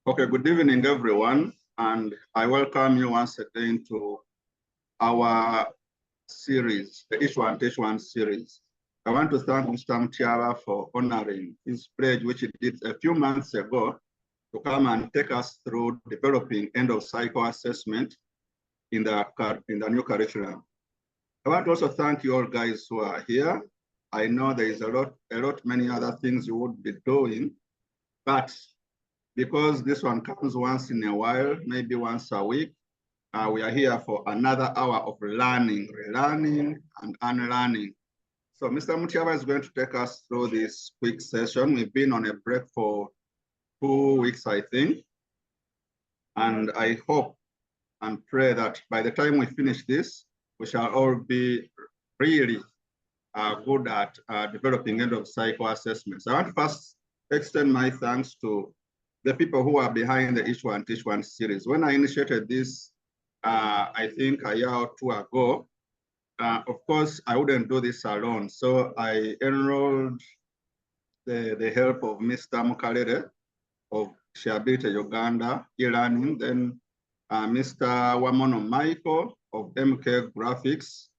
Okay, good evening, everyone, and I welcome you once again to our series, the Each One Teach One series. I want to thank Mr. Mutyaba for honoring his pledge, which he did a few months ago, to come and take us through developing end-of-cycle assessment in the new curriculum. I want to also thank you all guys who are here. I know there is a lot many other things you would be doing, but because this one comes once in a while, maybe once a week, we are here for another hour of learning, relearning, and unlearning. So Mr. Mutyaba is going to take us through this quick session. We've been on a break for 2 weeks, I think. And I hope and pray that by the time we finish this, we shall all be really good at developing end-of-cycle assessments. I want to first extend my thanks to the people who are behind the Each One Teach One series. When I initiated this, I think a year or two ago, of course, I wouldn't do this alone. So I enrolled the help of Mr. Mukalere of Shareability Uganda e-learning, then Mr. Wamono Michael of MK Graphics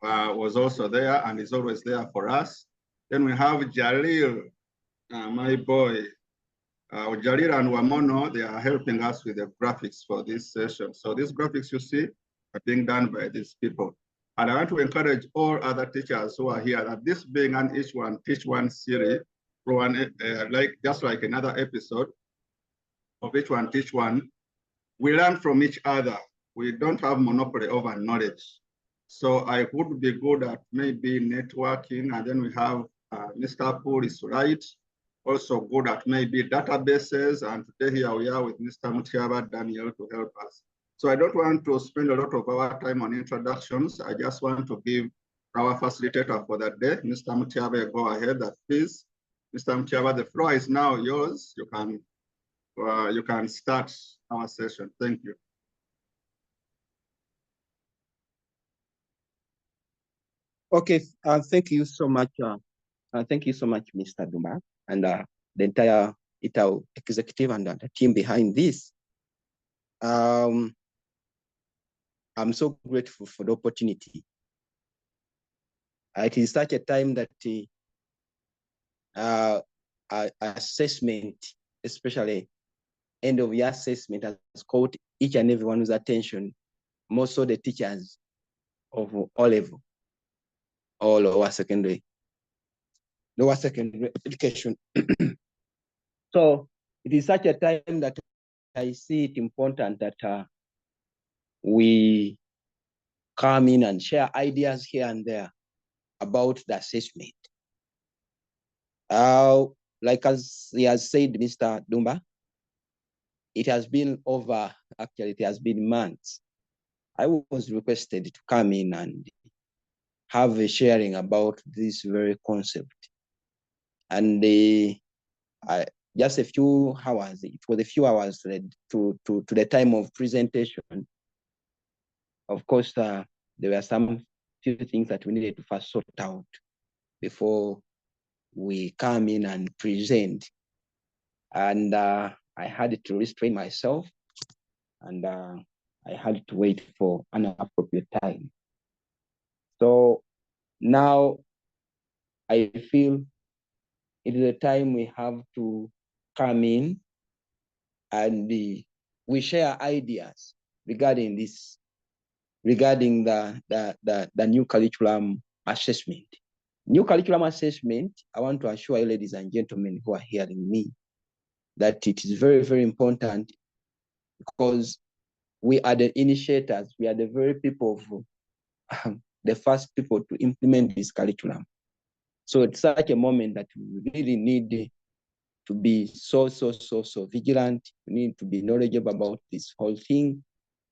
was also there and is always there for us. Then we have Jalil, my boy, Jalil and Wamono, they are helping us with the graphics for this session. So these graphics you see are being done by these people. And I want to encourage all other teachers who are here that this being an Each One Teach One series, just like another episode of Each One Teach One, we learn from each other. We don't have monopoly over knowledge. So I would be good at maybe networking, and then we have Mr. Pool is right, also good at maybe databases, and today here we are with Mr. Mutyaba Daniel to help us. So I don't want to spend a lot of our time on introductions. I just want to give our facilitator for that day, Mr. Mutyaba, go ahead, please. Mr. Mutyaba, the floor is now yours. You can start our session. Thank you. Okay, thank you so much. Thank you so much, Mr. Duma, and the entire ITAU executive and the team behind this. I'm so grateful for the opportunity. It is such a time that assessment, especially end of year assessment, has caught each and everyone's attention, more so the teachers of all level, all lower secondary education. So it is such a time that I see it important that we come in and share ideas here and there about the assessment. Like as he has said, Mr. Dumba, it has been months. I was requested to come in and have a sharing about this very concept. And just a few hours, it was a few hours to the time of presentation. Of course, there were some few things that we needed to first sort out before we come in and present. And I had to restrain myself, and I had to wait for an appropriate time. So now I feel it is a time we have to come in and we share ideas regarding this, regarding the new curriculum assessment. New curriculum assessment, I want to assure you, ladies and gentlemen who are hearing me, that it is very, very important, because we are the initiators. We are the very people of the first people to implement this curriculum. So it's such a moment that we really need to be so vigilant. We need to be knowledgeable about this whole thing,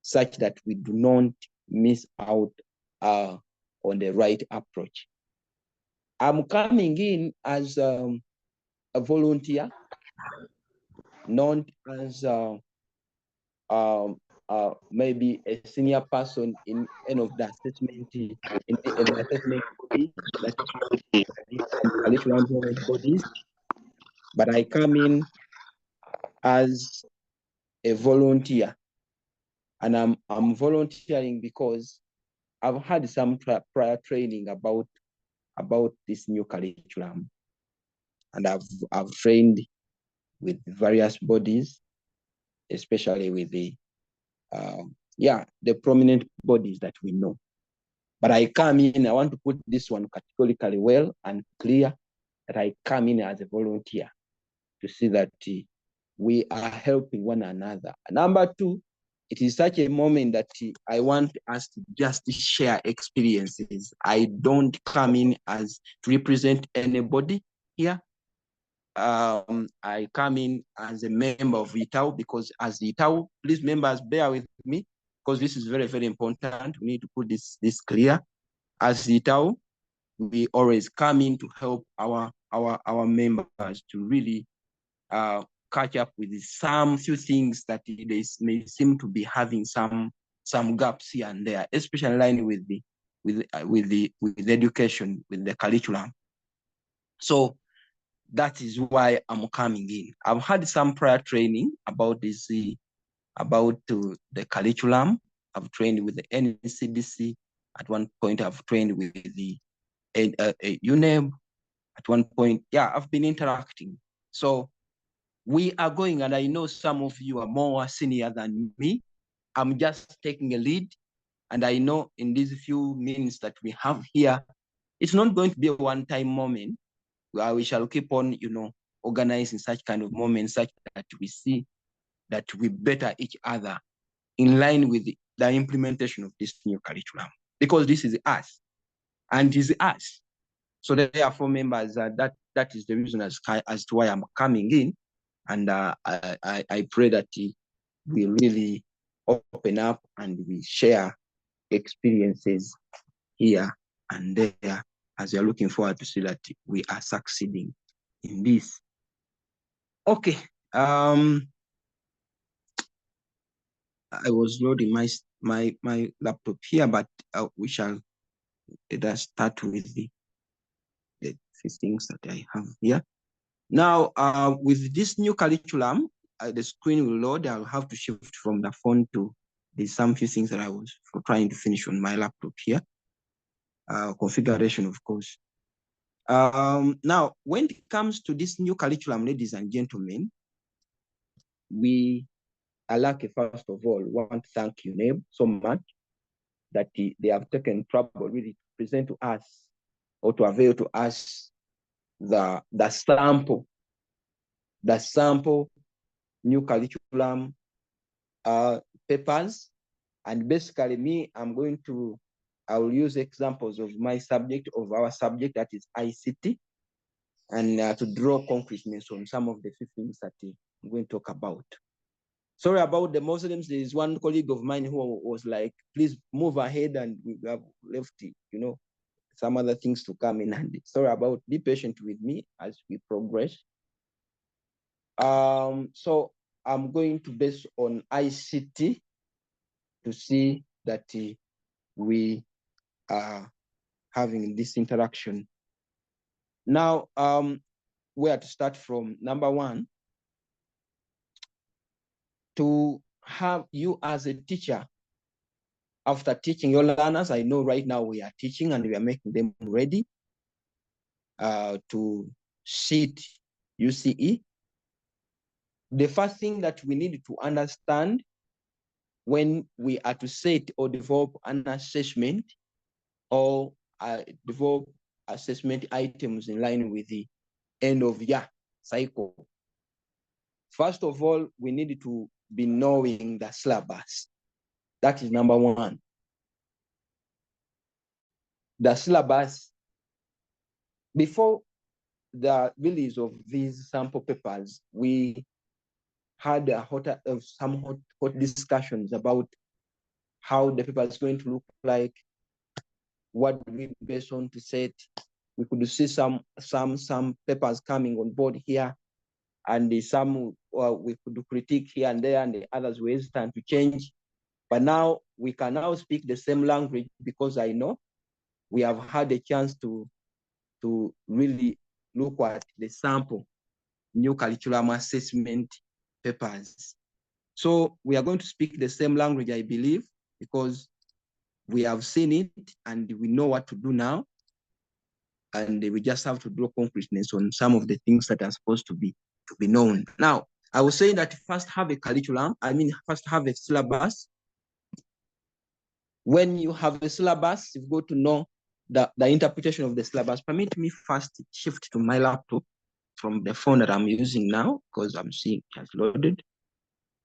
such that we do not miss out on the right approach. I'm coming in as a volunteer, not as maybe a senior person in any of the assessment, in the assessment bodies, but I come in as a volunteer, and I'm volunteering because I've had some prior training about this new curriculum, and I've trained with various bodies, especially with the prominent bodies that we know. But I come in, I want to put this one categorically well and clear that I come in as a volunteer to see that we are helping one another. Number two, it is such a moment that I want us to just share experiences. I don't come in as to represent anybody here. I come in as a member of ITAU, because as the ITAU, please members, bear with me, because this is very, very important. We need to put this clear. As the ITAU, we always come in to help our members to really catch up with some few things that they may seem to be having some gaps here and there, especially in line with the education, with the curriculum. So that is why I'm coming in. I've had some prior training about this, about the curriculum. I've trained with the NCDC. At one point, I've trained with the UNEB. At one point, I've been interacting. So we are going, and I know some of you are more senior than me. I'm just taking a lead, and I know in these few minutes that we have here, it's not going to be a one-time moment. We shall keep on, organizing such kind of moments, such that we see that we better each other in line with the implementation of this new curriculum, because this is us, and it is us. So therefore, members, that is the reason as to why I'm coming in, and I pray that we really open up and we share experiences here and there, as we are looking forward to see that we are succeeding in this. Okay. I was loading my laptop here, but we shall start with the few things that I have here. Now, with this new curriculum, the screen will load. I'll have to shift from the phone to some few things that I was trying to finish on my laptop here. Configuration, of course. Now, when it comes to this new curriculum, ladies and gentlemen, I like, first of all, want to thank UNEB so much that they have taken trouble really to present to us, or to avail to us the sample new curriculum papers. And basically I will use examples of our subject, that is ICT, and to draw concreteness on some of the few things that I'm going to talk about. Sorry about the Muslims. There is one colleague of mine who was like, please move ahead, and we have left, some other things to come in. And sorry about, be patient with me as we progress. So I'm going to base on ICT to see that we are having this interaction. Now, where to start from? Number one, to have you as a teacher, after teaching your learners, I know right now we are teaching and we are making them ready to sit UCE. The first thing that we need to understand when we are to set or develop an assessment, or develop assessment items in line with the end of year cycle. First of all, we need to be knowing the syllabus. That is number one. The syllabus, before the release of these sample papers, we had some hot discussions about how the paper is going to look like, what we based on to set. We could see some papers coming on board here, and some we could critique here and there, and the others were hesitant to change. But now we can now speak the same language, because I know we have had a chance to really look at the sample new curriculum assessment papers. So we are going to speak the same language, I believe, because we have seen it and we know what to do now. And we just have to draw concreteness on some of the things that are supposed to be known. Now, I was saying that first have a curriculum, first have a syllabus. When you have a syllabus, you've got to know the interpretation of the syllabus. Permit me first shift to my laptop from the phone that I'm using now, because I'm seeing it has loaded.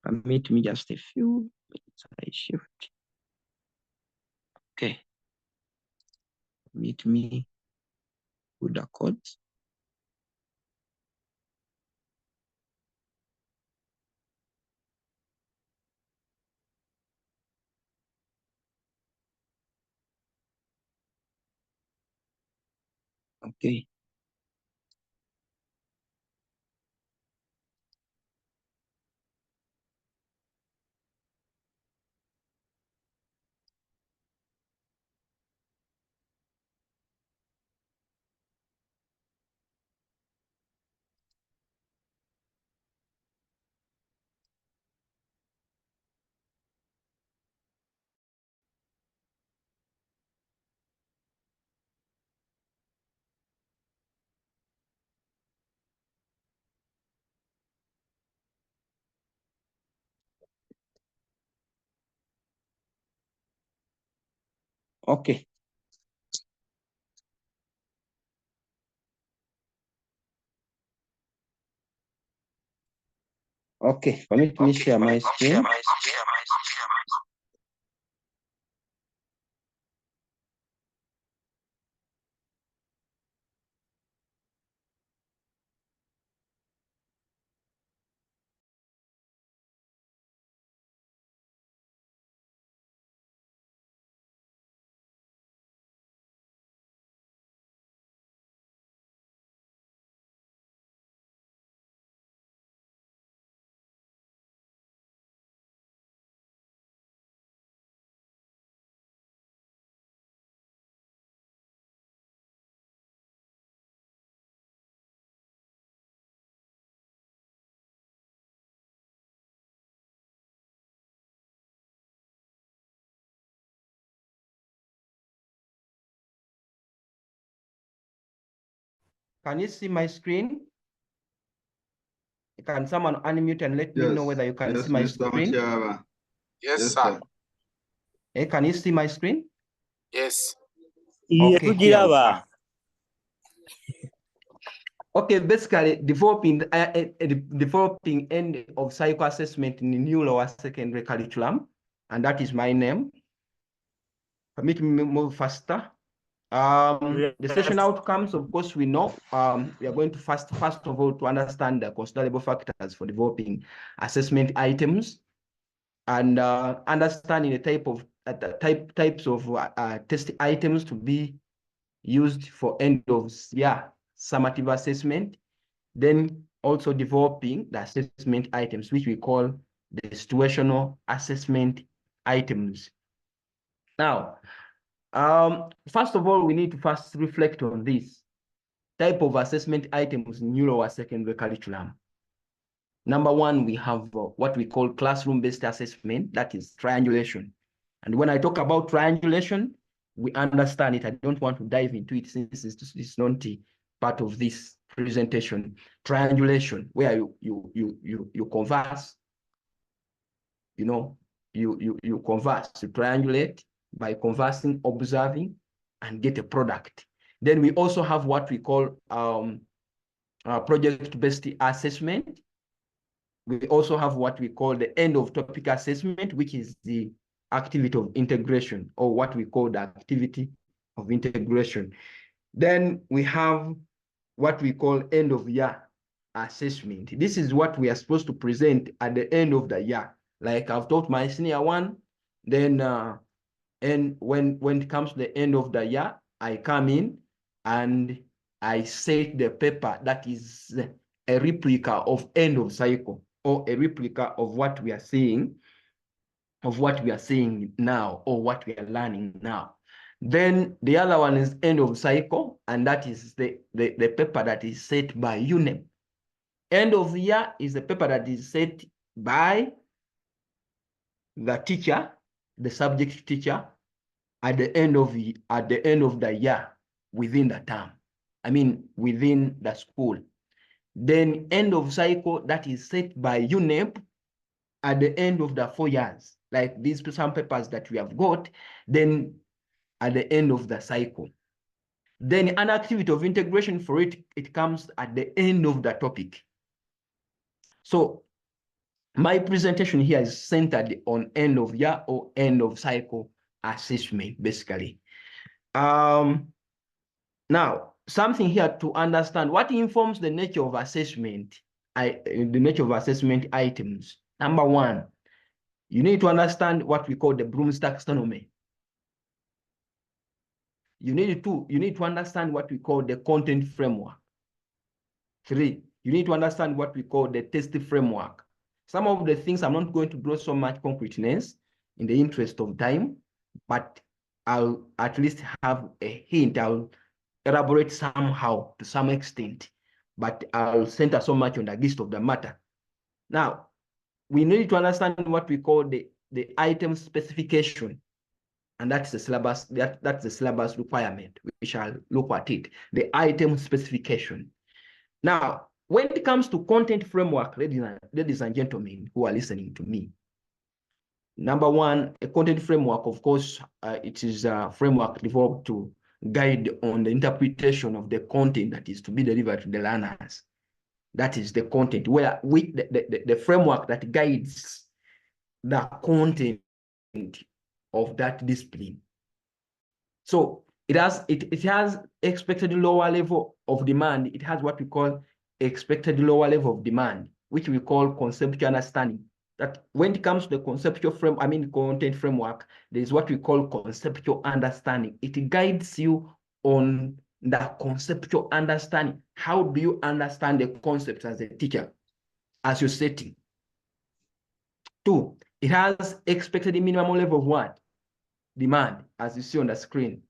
Permit me just a few minutes. I shift. Okay. Permit me with the codes. Okay. Okay. Okay, permit me share my screen. Can you see my screen? Can someone unmute and let me know whether you can see my Mr. screen? Mutyaba. Yes, sir. Hey, can you see my screen? Yes. Okay, here we are. Okay, basically developing end of cycle assessment in the new lower secondary curriculum, and that is my name. Permit me move faster. The session outcomes, of course, we know. We are going to first of all to understand the considerable factors for developing assessment items, and understanding the types of test items to be used for end of year summative assessment. Then also developing the assessment items, which we call the situational assessment items. Now, first of all, we need to first reflect on this type of assessment items in new lower secondary curriculum. Number one, we have what we call classroom-based assessment, that is triangulation. And when I talk about triangulation, we understand it. I don't want to dive into it since it's not part of this presentation. Triangulation, where you converse, you converse, you triangulate by conversing, observing, and get a product. Then we also have what we call project-based assessment. We also have what we call the end of topic assessment, which is the activity of integration, or what we call the activity of integration. Then we have what we call end of year assessment. This is what we are supposed to present at the end of the year. Like I've taught my senior one, then and when it comes to the end of the year, I come in and I set the paper that is a replica of end of cycle, or a replica of what we are seeing, now, or what we are learning now. Then the other one is end of cycle, and that is the paper that is set by UNEP. End of year is the paper that is set by the teacher, the subject teacher, at the end of the year within the term. I mean, within the school. Then end of cycle that is set by UNEP at the end of the 4 years, like these some papers that we have got, then at the end of the cycle. Then an activity of integration for it, it comes at the end of the topic. So my presentation here is centered on end of year or end of cycle assessment, basically. Now, something here to understand what informs the nature of assessment, the nature of assessment items. Number one, you need to understand what we call the Bloom's taxonomy. You need to understand what we call the content framework. 3, you need to understand what we call the test framework. Some of the things I'm not going to draw so much concreteness in the interest of time, but I'll at least have a hint. I'll elaborate somehow to some extent, but I'll center so much on the gist of the matter. Now, we need to understand what we call the item specification, and that's the syllabus. That's the syllabus requirement. We shall look at it. The item specification. Now, when it comes to content framework, ladies and gentlemen who are listening to me, number one, a content framework, of course, it is a framework developed to guide on the interpretation of the content that is to be delivered to the learners. That is the content, where the framework that guides the content of that discipline. So it has expected lower level of demand. It has what we call expected lower level of demand, which we call conceptual understanding. That when it comes to the conceptual content framework, there is what we call conceptual understanding. It guides you on the conceptual understanding. How do you understand the concepts as a teacher, as you're setting? 2, it has expected minimum level of what? Demand, as you see on the screen.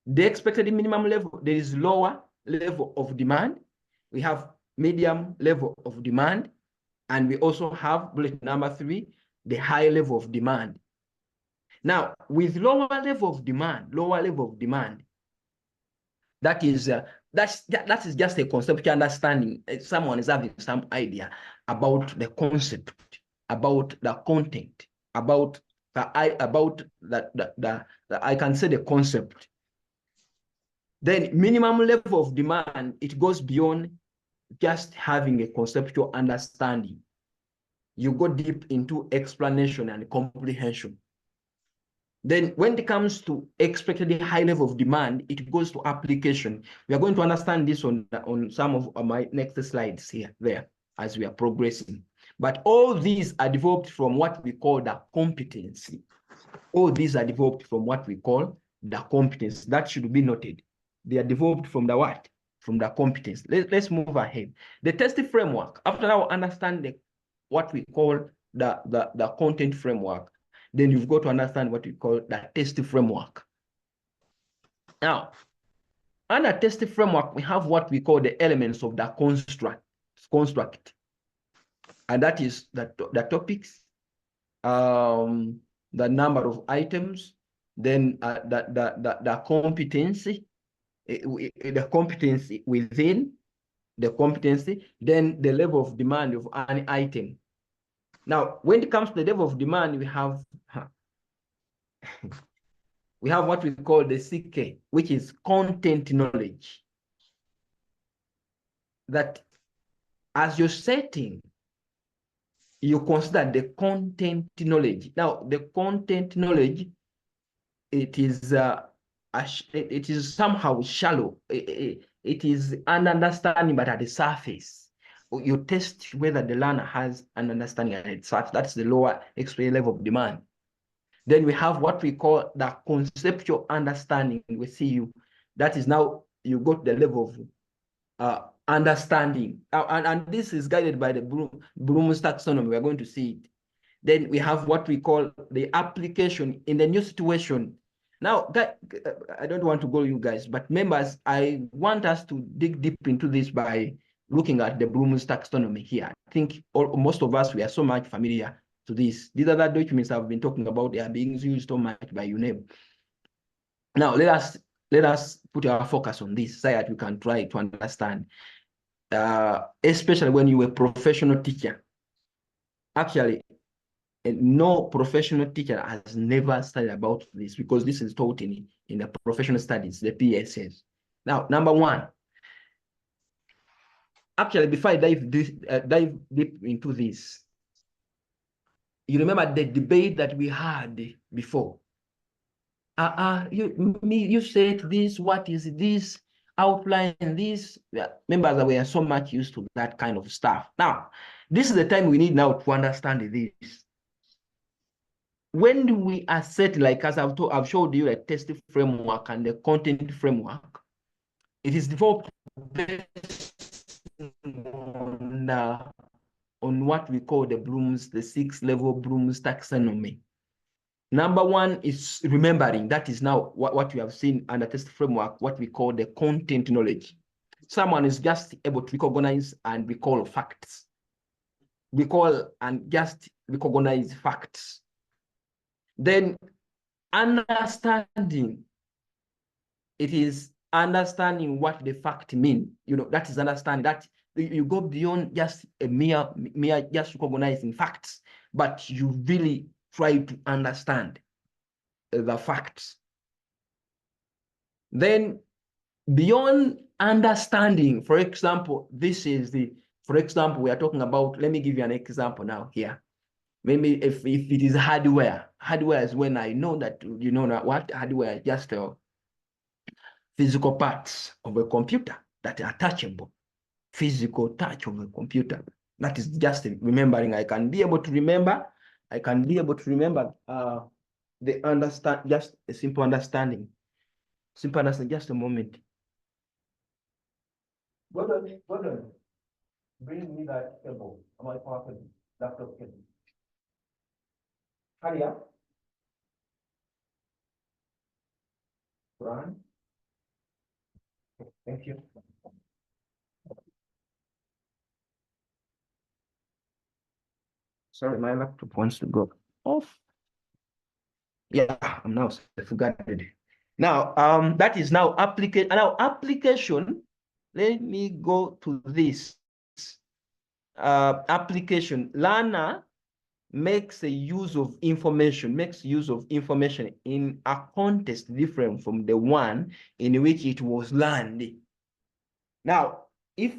The expected minimum level, there is lower level of demand. We have medium level of demand. And we also have bullet number 3, the high level of demand. Now, with lower level of demand, that is just a conceptual understanding. Someone is having some idea about the concept, about the content, about I can say the concept. Then minimum level of demand, it goes beyond just having a conceptual understanding. You go deep into explanation and comprehension. Then when it comes to expected high level of demand, it goes to application. We are going to understand this on some of my next slides there as we are progressing. But all these are developed from what we call the competency. All these are developed from what we call the competence. That should be noted. They are developed from the what? From the competence. Let's move ahead. The test framework. After now understand what we call the content framework, then you've got to understand what we call the test framework. Now, under test framework, we have what we call the elements of the construct. And that is the topics, the number of items, then the competency, the competency within the competency, then the level of demand of an item. Now, when it comes to the level of demand, we have what we call the CK, which is content knowledge. That as you're setting, you consider the content knowledge. Now, the content knowledge, it is somehow shallow. It is an understanding, but at the surface. You test whether the learner has an understanding at the surface. That's the lower experience level of demand. Then we have what we call the conceptual understanding with CU. That is now you got the level of understanding. And this is guided by the Bloom's taxonomy. We're going to see it. Then we have what we call the application in the new situation. Now, I don't want to go you guys, but members, I want us to dig deep into this by looking at the Bloom's taxonomy here. I think most of us, we are so much familiar to this. These other documents I've been talking about, they are being used so much by UNEB. Now let us put our focus on this so that we can try to understand, especially when you're a professional teacher. Actually, no professional teacher has never studied about this, because this is taught in the professional studies, the PSS. Now, number one, actually, before I dive deep into this, you remember the debate that we had before. You said this, what is this, outline this. Remember that we are so much used to that kind of stuff. Now, this is the time we need now to understand this. When we are set, like as I've showed you, a test framework and the content framework, it is developed based on what we call the Bloom's, the 6-level Bloom's taxonomy. Number one is remembering. That is now what we have seen under test framework, what we call the content knowledge. Someone is just able to recognize and recall facts. Recall and just recognize facts. Then understanding. It is understanding what the fact mean. That is understanding. That you go beyond just a mere just recognizing facts, but you really try to understand the facts. Then beyond understanding, for example, we are talking about, let me give you an example now here. Maybe if it is hardware is when I know that, what hardware is just physical parts of a computer that are touchable, physical touch of a computer. That is just remembering. I can be able to remember just a simple understanding. Just a moment. Gordon, bring me that cable, my power cable, laptop cable. Hurry up. Run. Thank you. Sorry, my laptop wants to go off. Yeah, I'm now safeguarded. Now, that is now application. Now, application. Let me go to this application. Learner makes use of information in a context different from the one in which it was learned. Now, if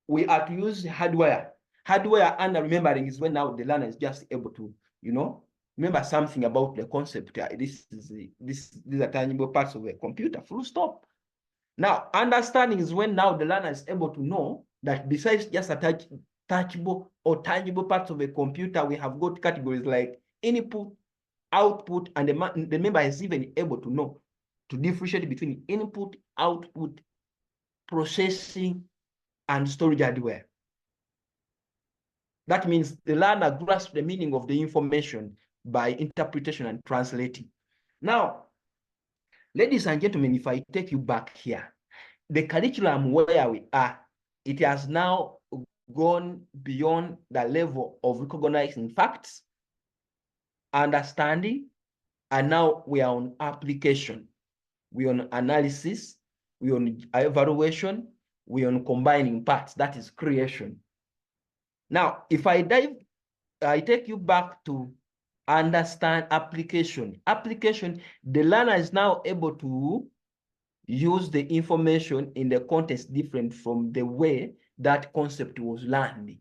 we are to use hardware and remembering is when now the learner is just able to, remember something about the concept. These are tangible parts of a computer, full stop. Now, understanding is when now the learner is able to know that besides just a touchable or tangible parts of a computer, we have got categories like input, output, and the member is even able to know to differentiate between input, output, processing, and storage hardware. That means the learner grasps the meaning of the information by interpretation and translating. Now, ladies and gentlemen, if I take you back here, the curriculum where we are, it has now gone beyond the level of recognizing facts, understanding, and now we are on application. We're on analysis, we're on evaluation, we're on combining parts, that is creation. Now, if I take you back to understand application. Application, the learner is now able to use the information in the context different from the way that concept was learned.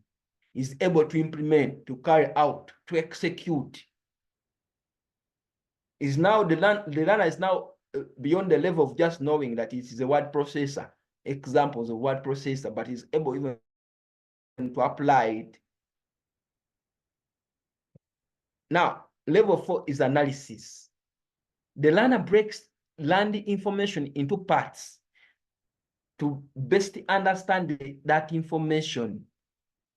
Is able to implement, to carry out, to execute. Is now the learner is now beyond the level of just knowing that it is a word processor, examples of word processor, but is able even to apply it. Now, level 4 is analysis. The learner breaks learned information into parts to best understand that information.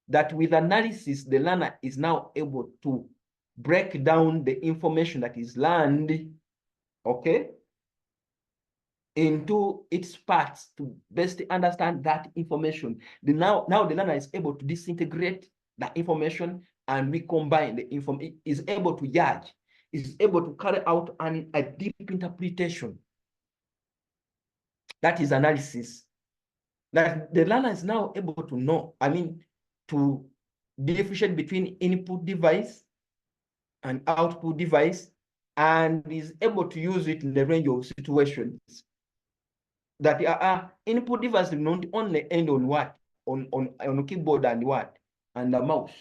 That with analysis, the learner is now able to break down the information that is learned, okay, into its parts to best understand that information. Now the learner is able to disintegrate that information and we combine the information, is able to judge, is able to carry out a deep interpretation. That is analysis. That the learner is now able to know, to differentiate between input device and output device, and is able to use it in the range of situations. That input device will not only end on what? On a keyboard and what? And a mouse.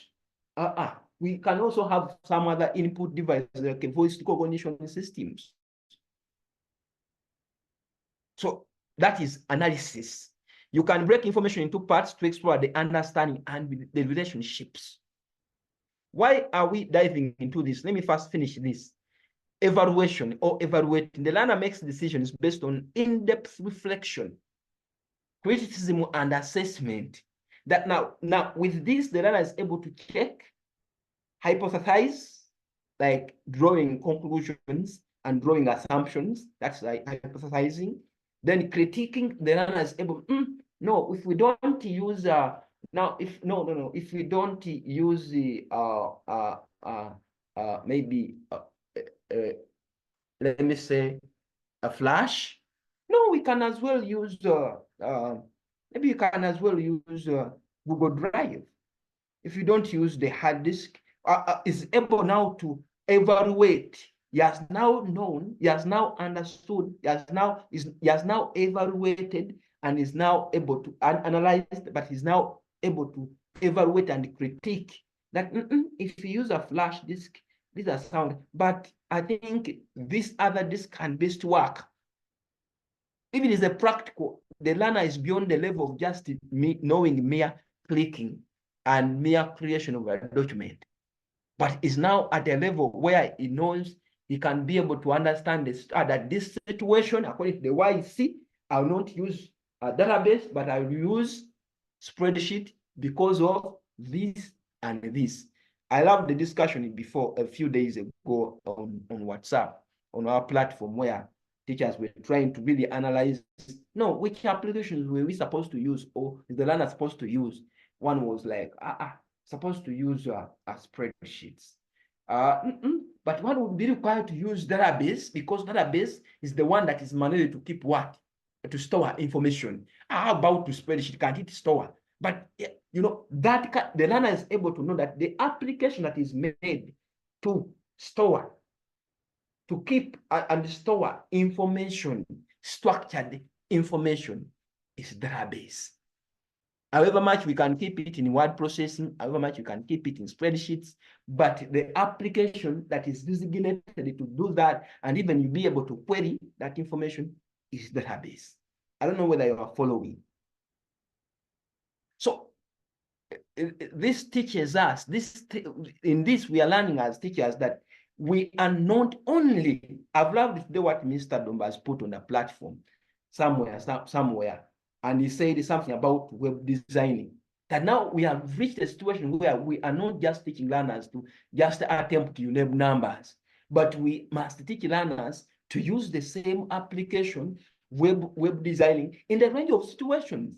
We can also have some other input devices like voice recognition systems. So that is analysis. You can break information into parts to explore the understanding and the relationships. Why are we diving into this? Let me first finish this. Evaluation or evaluating. The learner makes decisions based on in-depth reflection, criticism, and assessment. That now with this, the learner is able to check, hypothesize, like drawing conclusions and drawing assumptions. That's like hypothesizing. Then critiquing, the learner is able, no, if we don't use if we don't use the maybe let me say a flash, no, we can as well use maybe you can as well use Google Drive. If you don't use the hard disk, is able now to evaluate. He has now known, he has now understood, he has now evaluated, and is now able to analyze, but he's now able to evaluate and critique that if you use a flash disk, these are sound, but I think this other disk can best work. If it is a practical, the learner is beyond the level of just knowing mere clicking and mere creation of a document, but is now at a level where he knows he can be able to understand that this situation, according to the way I see, I will not use a database, but I will use spreadsheet because of this and this. I love the discussion before a few days ago on WhatsApp, on our platform, where teachers were trying to really analyze, which applications were we supposed to use, or is the learner supposed to use? One was like, supposed to use spreadsheets. But one would be required to use database, because database is the one that is managed to keep what? To store information. How about to spreadsheet? Can't it store? But that the learner is able to know that the application that is made to store, to keep and store information, structured information, is database. However much we can keep it in word processing, however much you can keep it in spreadsheets, but the application that is designated to do that, and even you be able to query that information, is database. I don't know whether you are following. So this teaches us, in this we are learning as teachers that we are not only, I've loved today what Mr. Domba has put on the platform somewhere, and he said something about web designing, that now we have reached a situation where we are not just teaching learners to just attempt to name numbers, but we must teach learners to use the same application, web designing, in the range of situations.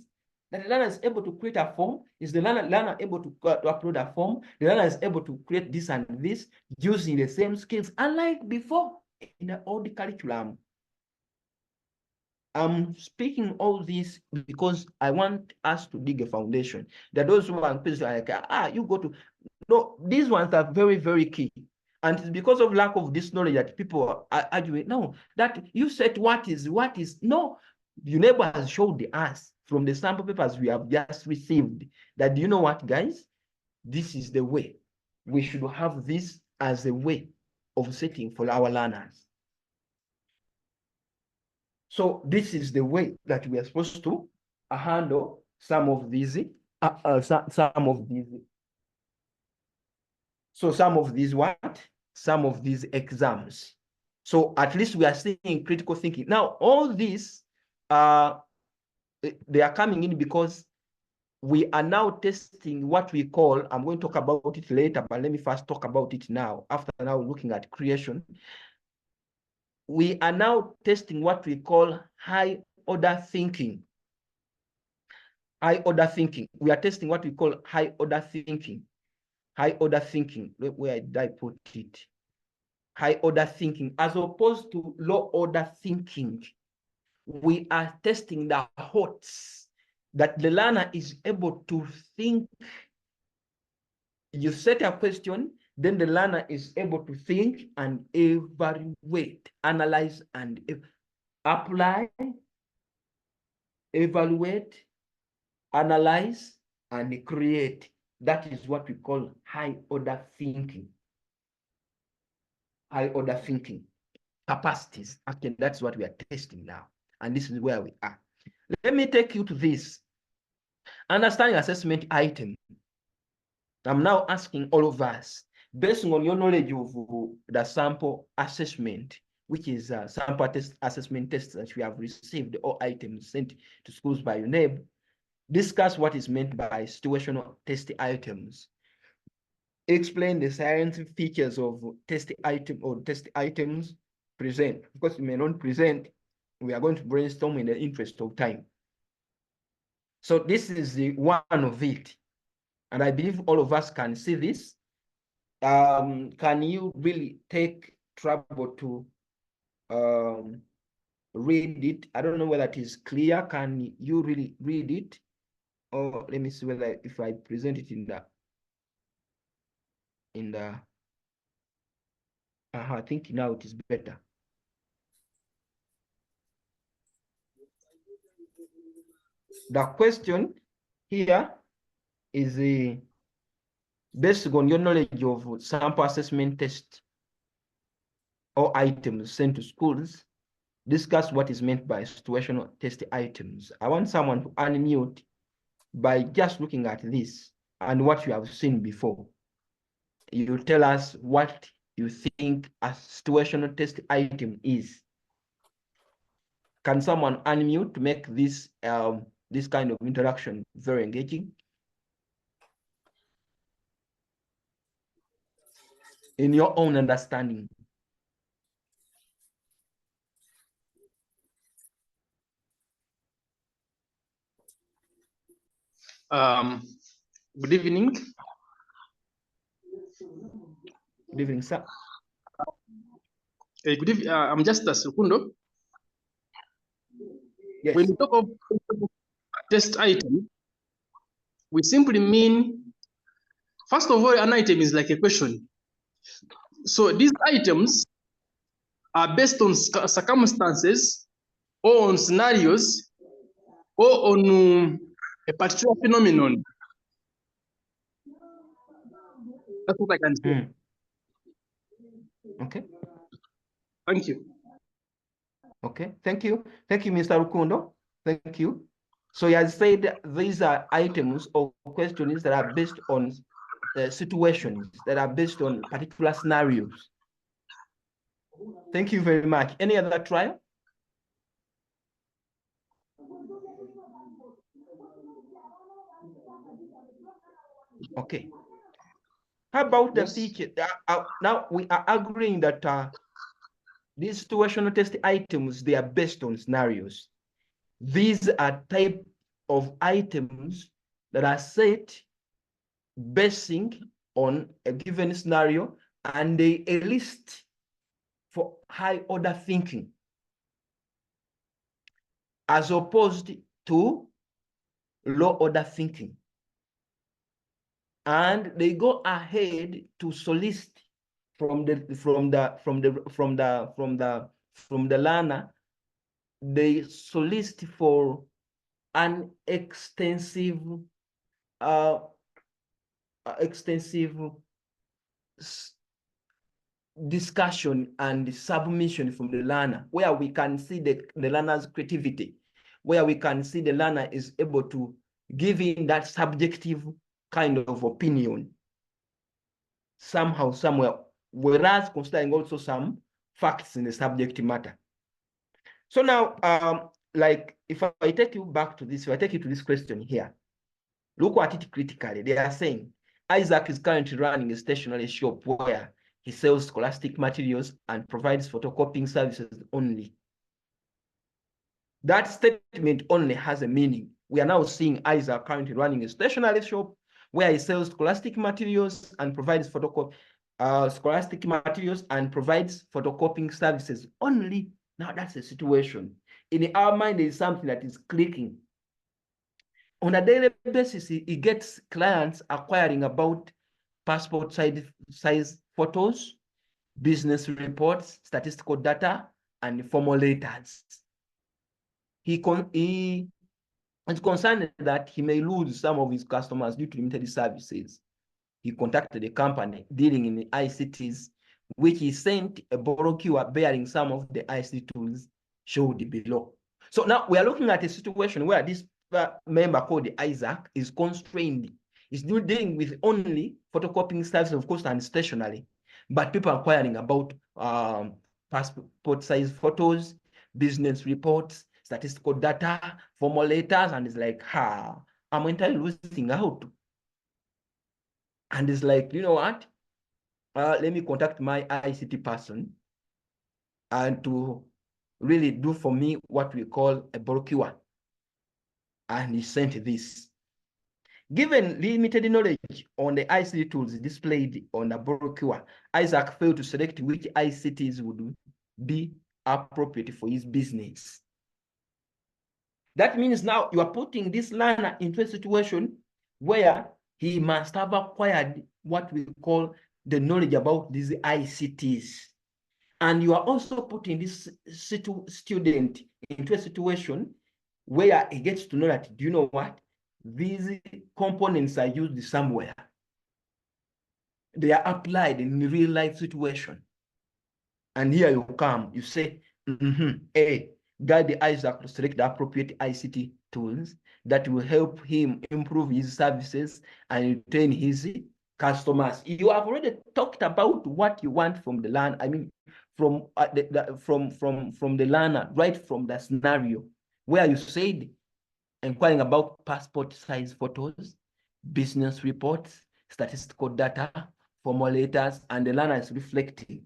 That the learner is able to create a form, is the learner able to upload a form, the learner is able to create this and this using the same skills, unlike before in the old curriculum. I'm speaking all this because I want us to dig a foundation. That those who are like, you go to, no, these ones are very, very key. And it's because of lack of this knowledge that people are arguing. No, that you said what is, no, you never has showed us from the sample papers we have just received that, do you know what, guys? This is the way. We should have this as a way of setting for our learners. So this is the way that we are supposed to handle some of these exams. So at least we are seeing critical thinking. Now, all these, they are coming in because we are now testing what we call, I'm going to talk about it later, but let me first talk about it now, after now looking at creation. We are now testing what we call high order thinking. High order thinking. We are testing what we call high order thinking. high order thinking. Where did I put it? High order thinking, as opposed to low order thinking. We are testing the HOTS, that the learner is able to think. You set a question, then the learner is able to think and evaluate, analyze, and apply, evaluate, analyze, and create. That is what we call high order thinking. High order thinking capacities. Actually, that's what we are testing now. And this is where we are. Let me take you to this. Understanding assessment item. I'm now asking all of us, based on your knowledge of the sample assessment, which is sample test assessment tests that we have received, all items sent to schools by UNEB, discuss what is meant by situational test items. Explain the scientific features of test item or test items. Present. Because you may not present, we are going to brainstorm in the interest of time. So this is the one of it. And I believe all of us can see this. Can you really take trouble to read it? I don't know whether it is clear. Can you really read it? Or let me see whether if I present it in the I think now it is better. The question here is based on your knowledge of sample assessment test or items sent to schools, discuss what is meant by situational test items. I want someone to unmute by just looking at this and what you have seen before. You tell us what you think a situational test item is. Can someone unmute to make this this kind of interaction very engaging? In your own understanding. Good evening. Good evening, sir. Good evening. I'm just Sukundo. Yes. When we talk of test item, we simply mean, first of all, an item is like a question. So these items are based on circumstances or on scenarios or on a particular phenomenon. That's what I can say. Okay. Thank you. Okay. Thank you. Thank you, Mr. Rukundo. Thank you. So he has said these are items or questions that are based on situations, that are based on particular scenarios. Thank you very much. Any other trial? Okay. How about the feature? Now we are agreeing that these situational test items, they are based on scenarios. These are type of items that are set basing on a given scenario, and they enlist for high order thinking, as opposed to low order thinking. And they go ahead to solicit from the learner, they solicit for an extensive discussion and submission from the learner, where we can see the learner's creativity, where we can see the learner is able to give in that subjective kind of opinion somehow, somewhere, whereas considering also some facts in the subject matter. So now, like if I take you back to this, if I take you to this question here, look at it critically. They are saying Isaac is currently running a stationery shop where he sells scholastic materials and provides photocopying services only. That statement only has a meaning. We are now seeing Isaac currently running a stationery shop where he sells scholastic materials and provides scholastic materials and provides photocopying services only. Now that's the situation. In our mind, there is something that is clicking. On a daily basis, he gets clients acquiring about passport size photos, business reports, statistical data, and formal letters. He is concerned that he may lose some of his customers due to limited services. He contacted a company dealing in the ICTs, which he sent a brochure bearing some of the ICT tools showed below. So now we are looking at a situation where this member called Isaac is constrained. He's dealing with only photocopying services, of course, and stationery, but people inquiring about passport size photos, business reports, statistical data, formal letters, and it's like, I'm entirely losing out. And it's like, you know what? Let me contact my ICT person and to really do for me what we call a brochure. And he sent this. Given limited knowledge on the ICT tools displayed on the brochure, Isaac failed to select which ICTs would be appropriate for his business. That means now you are putting this learner into a situation where he must have acquired what we call the knowledge about these ICTs. And you are also putting this student into a situation where he gets to know that, do you know what? These components are used somewhere. They are applied in real life situation. And here you come, you say, hey, guide Isaac to select the appropriate ICT tools that will help him improve his services and retain his customers. You have already talked about what you want from the learner. I mean, from the learner, right from the scenario where you said inquiring about passport size photos, business reports, statistical data, formal letters, and the learner is reflecting.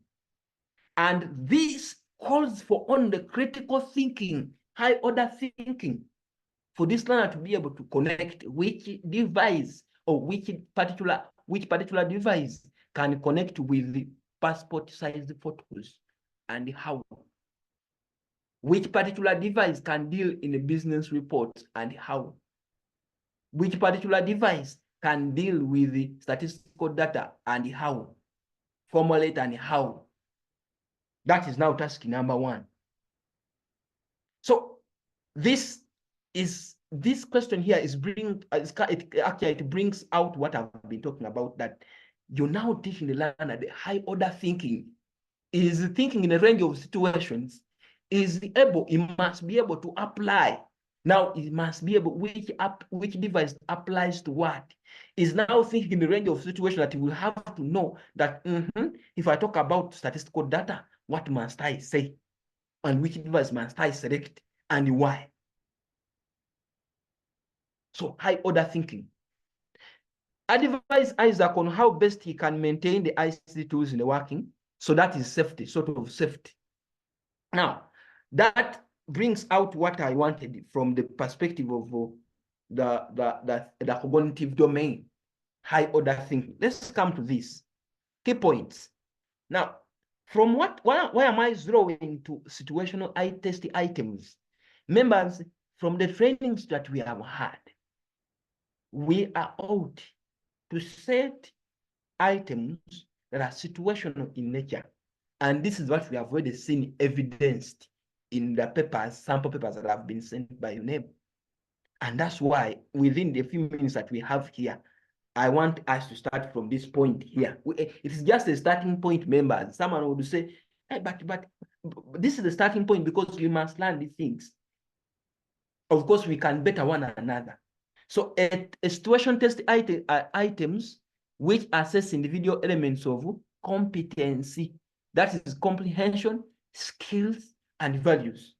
And this calls for on the critical thinking, high order thinking, for this learner to be able to connect which device or which particular device can connect with the passport size photos and how. Which particular device can deal in a business report and how. Which particular device can deal with the statistical data and how. Formulate and how. That is now task number one. So this question here is it brings out what I've been talking about, that you're now teaching the learner the high order thinking. Is thinking in a range of situations, he must be able to apply. Now he must be able, which device applies to what. Is now thinking in the range of situations that he will have to know that if I talk about statistical data, what must I say? And which device must I select and why? So high order thinking. Advise Isaac on how best he can maintain the ICT tools in the working. So that is safety, sort of safety. Now, that brings out what I wanted from the perspective of the cognitive domain, high order thinking. Let's come to this. Key points. Now, from why am I zeroing to situational test items? Members, from the trainings that we have had, we are out to set items that are situational in nature. And this is what we have already seen evidenced in the papers, sample papers that have been sent by UNEB. And that's why within the few minutes that we have here, I want us to start from this point here. It is just a starting point, members. Someone would say, hey, but this is the starting point because we must learn these things. Of course, we can better one another. So a situation test items which assess individual elements of competency. That is comprehension, skills, and values.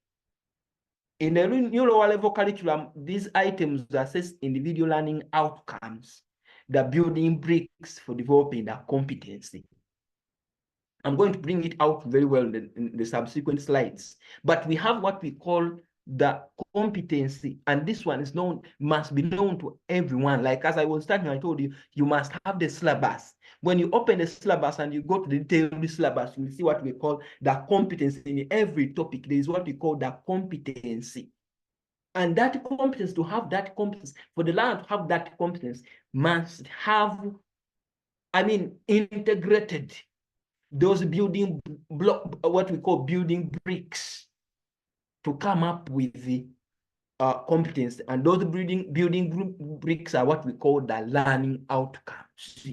In the new lower level curriculum, these items assess individual learning outcomes, the building bricks for developing their competency. I'm going to bring it out very well in the subsequent slides. But we have what we call the competency, and this one is known, must be known to everyone. Like as I was starting, I told you, you must have the syllabus. When you open the syllabus and you go to the detailed syllabus, you will see what we call the competency. In every topic, there is what we call the competency. And that competence, to have that competence, for the learner to have that competence, must have, integrated those building block, what we call building bricks, to come up with the competence. And those building bricks are what we call the learning outcomes.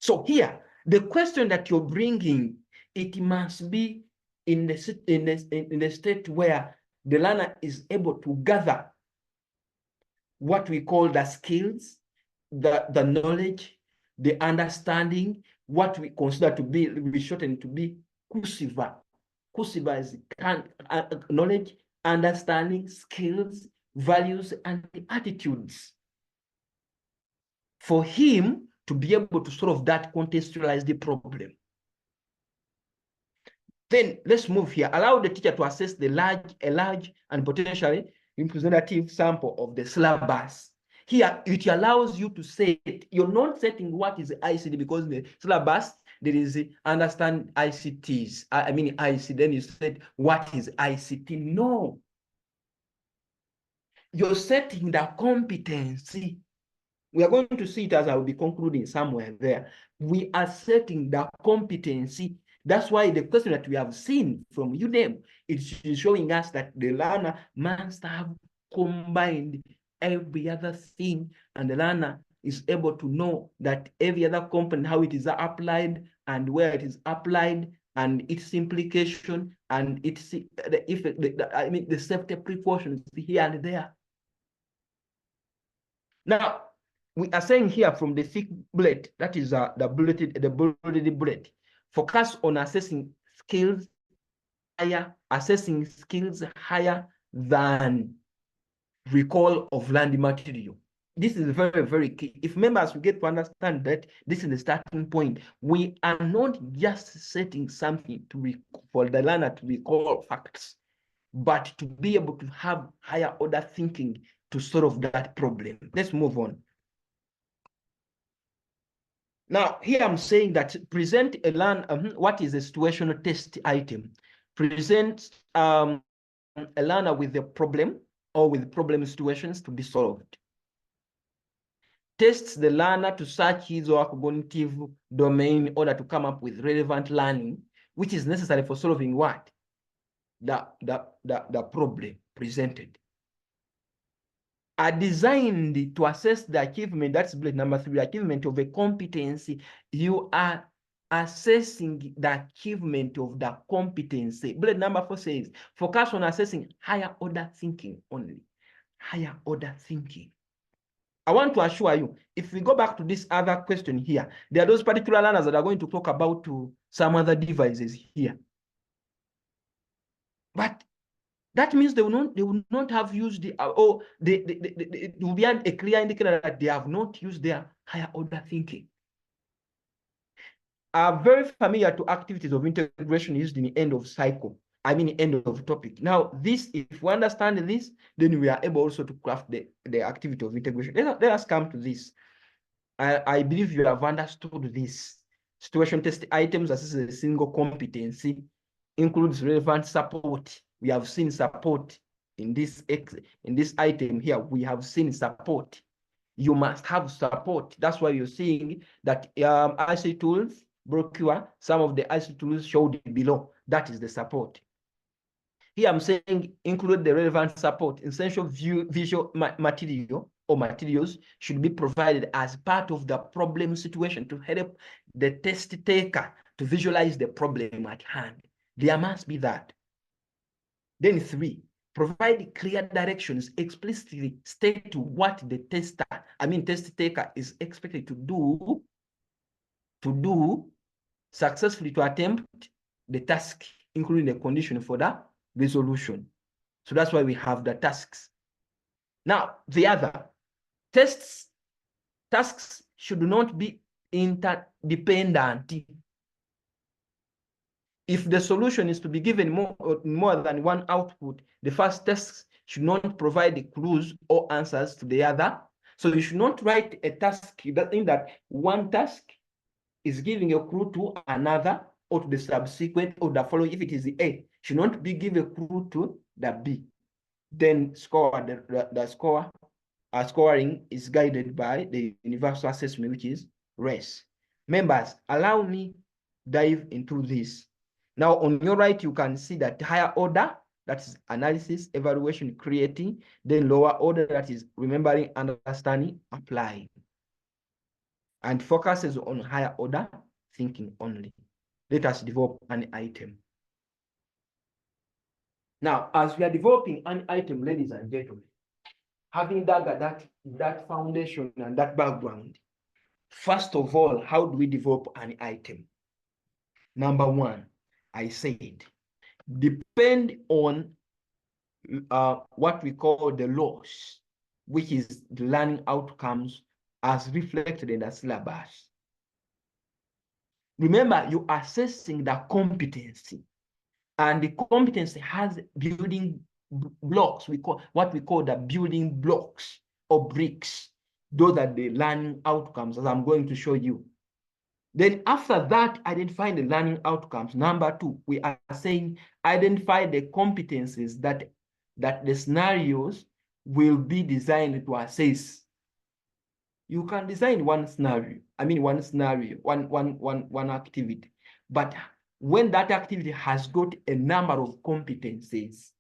So here, the question that you're bringing, it must be in the state where the learner is able to gather what we call the skills, the knowledge, the understanding, what we consider to be, we shorten to be KUSIVA. KUSIVA is knowledge, understanding, skills, values, and attitudes. For him to be able to solve that, contextualize the problem. Then let's move here. Allow the teacher to assess a large and potentially representative sample of the syllabus. Here, it allows you to set, you're not setting what is ICT, because in the syllabus, there is understand ICTs. IC, then you said, what is ICT? No. You're setting the competency. We are going to see it as I will be concluding somewhere there. We are setting the competency. That's why the question that we have seen from UNEM is showing us that the learner must have combined every other thing, and the learner is able to know that every other component, how it is applied and where it is applied, and its implication, and its the effect, the safety precautions here and there. Now, we are saying here from the thick bullet, that is the bulleted bullet, focus on assessing skills higher than recall of learned material. This is very, very key. If members, we get to understand that this is the starting point. We are not just setting something for the learner to recall facts, but to be able to have higher order thinking to solve that problem. Let's move on. Now, here I'm saying that present a what is a situational test item? Present a learner with a problem or with problem situations to be solved. Tests the learner to search his or her cognitive domain in order to come up with relevant learning, which is necessary for solving what? The problem presented. Are designed to assess the achievement, that's bullet number 3, achievement of a competency. You are assessing the achievement of the competency. Bullet number 4 says, focus on assessing higher order thinking only. Higher order thinking. I want to assure you, if we go back to this other question here, there are those particular learners that are going to talk about some other devices here. But that means they will not have used it will be a clear indicator that they have not used their higher order thinking. Are very familiar to activities of integration used in the end of cycle. End of topic. Now, this, if we understand this, then we are able also to craft the activity of integration. Let us come to this. I believe you have understood this. Situation test items as a single competency includes relevant support. We have seen support in this item here. We have seen support. You must have support. That's why you're seeing that IC tools, brochure, some of the IC tools showed below. That is the support. Here I'm saying include the relevant support. Essential visual material or materials should be provided as part of the problem situation to help the test taker to visualize the problem at hand. There must be that. Then 3, provide clear directions, explicitly state what the test taker is expected to do successfully to attempt the task, including the condition for the resolution. So that's why we have the tasks. Now, the other tasks should not be interdependent. If the solution is to be given more than one output, the first task should not provide the clues or answers to the other. So you should not write a task in that one task is giving a clue to another or to the subsequent or the following. If it is the A, should not be give a clue to the B. Then the scoring is guided by the universal assessment, which is RACE. Members, allow me dive into this. Now, on your right, you can see that higher order, that is analysis, evaluation, creating. Then lower order, that is remembering, understanding, applying. And focuses on higher order thinking only. Let us develop an item. Now, as we are developing an item, ladies and gentlemen, having dug that foundation and that background, first of all, how do we develop an item? Number one, I said, depend on what we call the loss, which is the learning outcomes as reflected in the syllabus. Remember, you're assessing the competency, and the competency has building blocks. What we call the building blocks or bricks. Those are the learning outcomes, as I'm going to show you. Then after that, identify the learning outcomes. Number two, we are saying identify the competencies that the scenarios will be designed to assess. You can design one scenario, one activity, but when that activity has got a number of competencies,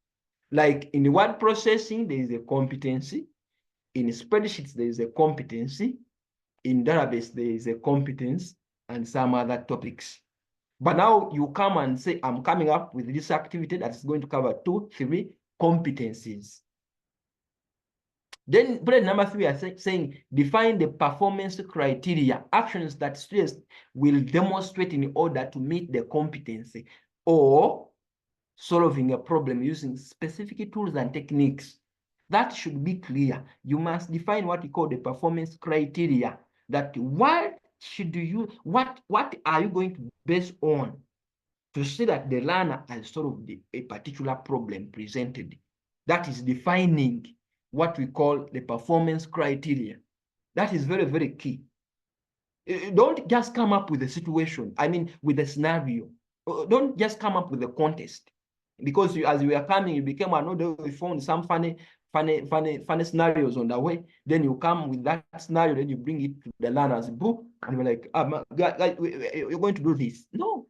like in word processing, there is a competency, in spreadsheets, there is a competency, in database, there is a competence, and some other topics. But now you come and say, I'm coming up with this activity that's going to cover 2, 3 competencies. Then bullet number 3 are saying define the performance criteria, actions that students will demonstrate in order to meet the competency or solving a problem using specific tools and techniques. That should be clear. You must define what we call the performance criteria. That what are you going to base on to see that the learner has solved a particular problem presented? That is defining what we call the performance criteria. That is very, very key. Don't just come up with a situation, with a scenario. Don't just come up with a contest. Because as we are coming, you became another, we found some funny scenarios on the way. Then you come with that scenario, then you bring it to the learner's book, and we're like, you're going to do this. No.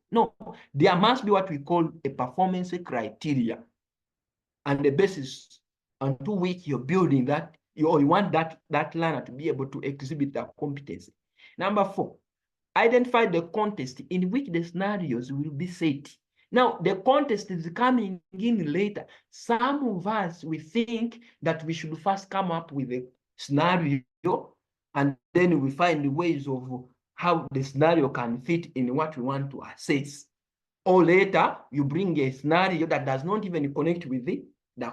There must be what we call a performance criteria. And the basis onto which you're building that, you want that learner to be able to exhibit that competency. Number 4, identify the context in which the scenarios will be set. Now, the context is coming in later. Some of us, we think that we should first come up with a scenario, and then we find ways of how the scenario can fit in what we want to assess. Or later, you bring a scenario that does not even connect with the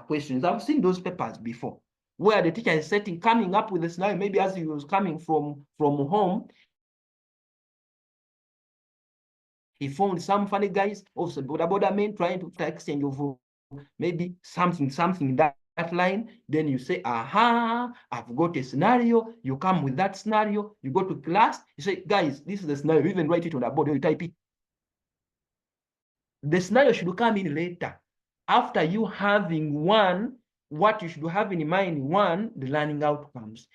questions. I've seen those papers before, where the teacher is coming up with a scenario, maybe as he was coming from home, he found some funny guys, also border men trying to exchange of maybe something that line. Then you say, aha, I've got a scenario. You come with that scenario. You go to class. You say, guys, this is the scenario. You even write it on the board. You type it. The scenario should come in later. After you having what you should have in mind, the learning outcomes,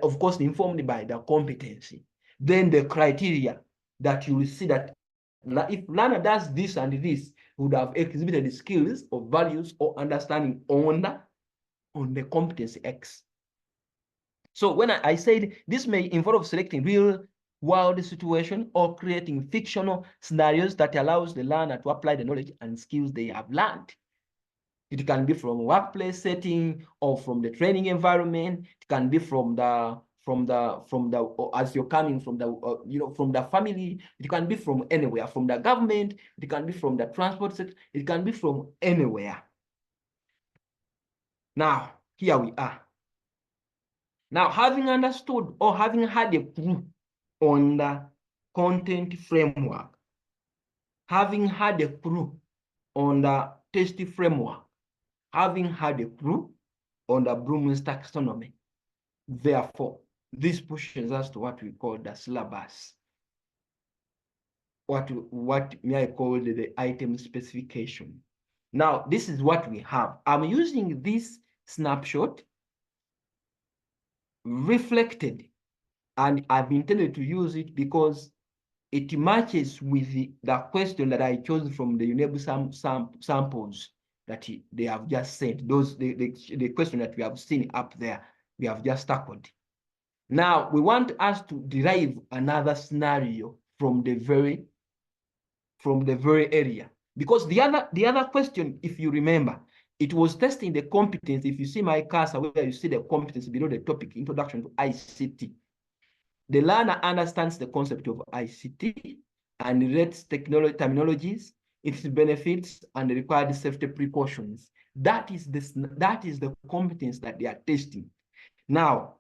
of course, informed by the competency. Then the criteria that you will see that if learner does this and this, would have exhibited the skills or values or understanding on the competency X. So when I said this may involve selecting real world situation or creating fictional scenarios that allows the learner to apply the knowledge and skills they have learned. It can be from a workplace setting or from the training environment. It can be from the as you're coming from the from the family. It can be from anywhere, from the government. It can be from the transport sector. It can be from anywhere. Now here we are. Now, having understood or having had a clue on the content framework, having had a clue on the test framework, having had a clue on the Bloom's taxonomy, therefore, this pushes us to what we call the syllabus. What may I call the item specification. Now, this is what we have. I'm using this snapshot reflected, and I've intended to use it because it matches with the question that I chose from the UNEB samples that they have just sent. The question that we have seen up there, we have just tackled. Now, we want us to derive another scenario from the very area. Because the other question, if you remember, it was testing the competence. If you see my cursor where you see the competence below the topic, Introduction to ICT, the learner understands the concept of ICT and relates terminologies, its benefits, and the required safety precautions. That is the competence that they are testing. Now,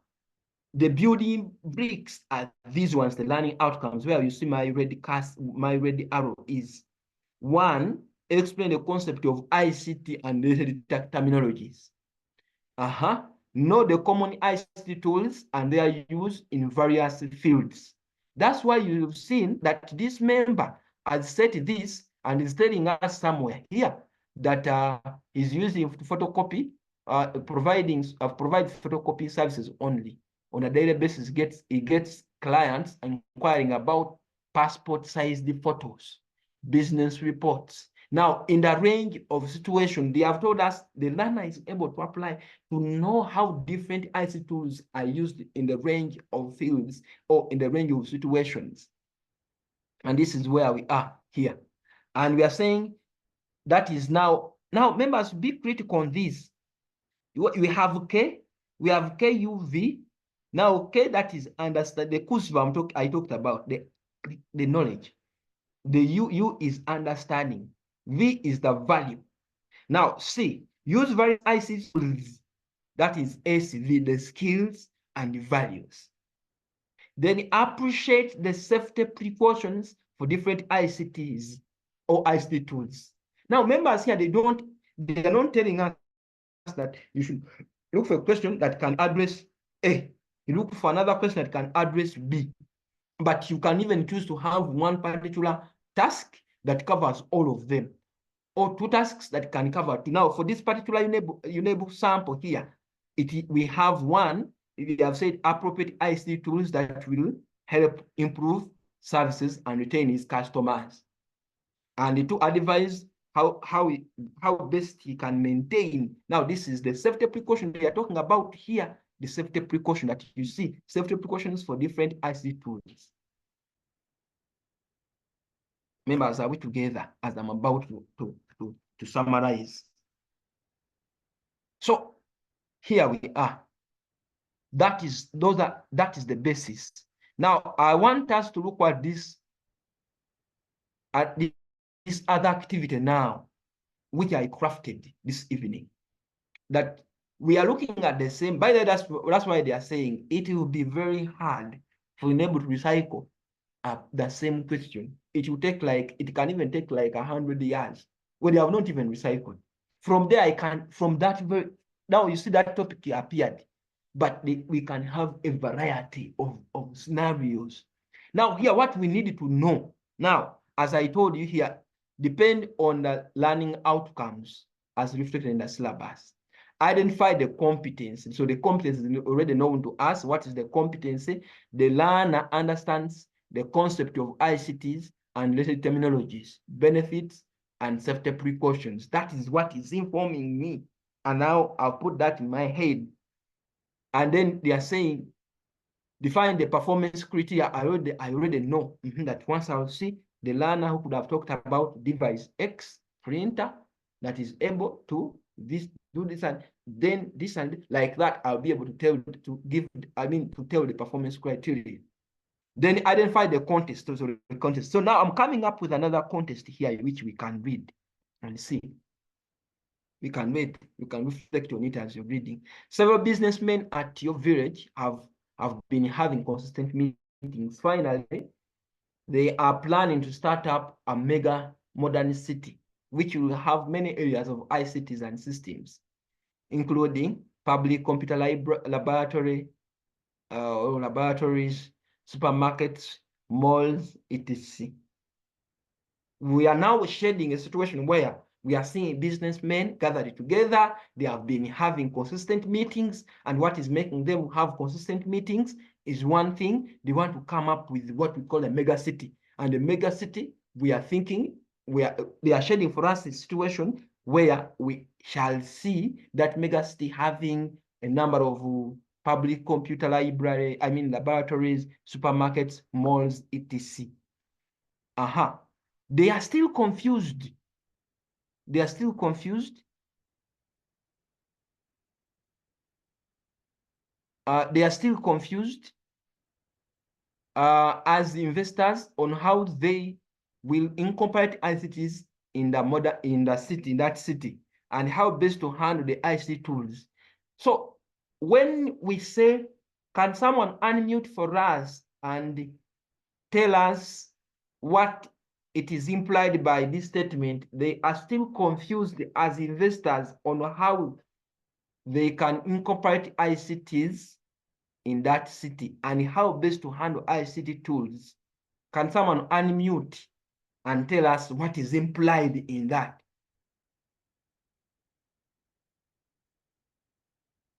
the building bricks are these ones, the learning outcomes, where you see my red arrow is. One, explain the concept of ICT and related terminologies. Know the common ICT tools and their use in various fields. That's why you've seen that this member has set this and is telling us somewhere here that he's using photocopy, provides photocopy services only. On a daily basis, he gets clients inquiring about passport-sized photos, business reports. Now, in the range of situation, they have told us the learner is able to apply to know how different ICT tools are used in the range of fields or in the range of situations. And this is where we are here. And we are saying that is now members, be critical on this. We have K, we have KUV. Now, K, that is understand the KUSV I talked about, the knowledge. The U is understanding. V is the value. Now, C, use various ICT tools. That is SV, the skills and the values. Then appreciate the safety precautions for different ICTs or ICT tools. Now, members here, they are not telling us that you should look for a question that can address A. You look for another question that can address B. But you can even choose to have one particular task that covers all of them, or two tasks that can cover two. Now, for this particular UNEB sample here, we have one, we have said appropriate ICT tools that will help improve services and retain its customers. And to advise how best he can maintain. Now, this is the safety precaution we are talking about here, the safety precaution that you see, safety precautions for different ICT tools. Members, are we together as I'm about to summarize? So here we are. That is the basis. Now I want us to look at this other activity now, which I crafted this evening. That we are looking at the same. By the way, that's why they are saying it will be very hard for UNEB to recycle the same question. It can even take like 100 years when they have not even recycled. From there, now you see that topic appeared, but we can have a variety of scenarios. Now here, what we need to know now, as I told you here, depend on the learning outcomes as reflected in the syllabus. Identify the competence. So the competence is already known to us. What is the competency? The learner understands the concept of ICTs and related terminologies, benefits, and safety precautions. That is what is informing me. And now I'll put that in my head. And then they are saying, define the performance criteria. I already know that once I'll see the learner who could have talked about device X, printer, that is able to do this and then this and like that, I'll be able to tell the performance criteria. Then identify the context. So now I'm coming up with another context here which we can read and see. We can read, you can reflect on it as you're reading. Several businessmen at your village have been having consistent meetings. Finally, they are planning to start up a mega modern city, which will have many areas of ICTs and systems, including public computer laboratory, laboratories, supermarkets, malls, etc. We are now shedding a situation where we are seeing businessmen gathered together. They have been having consistent meetings, and what is making them have consistent meetings is one thing. They want to come up with what we call a mega city. And a mega city, we are thinking, they are shedding for us a situation where we shall see that mega city having a number of public computer laboratories, supermarkets, malls, etc. They are still confused. They are still confused. They are still confused as investors on how they will incorporate ICTs in that city, and how best to handle the ICT tools. So when we say, can someone unmute for us and tell us what it is implied by this statement? They are still confused as investors on how they can incorporate ICTs in that city and how best to handle ICT tools. Can someone unmute and tell us what is implied in that?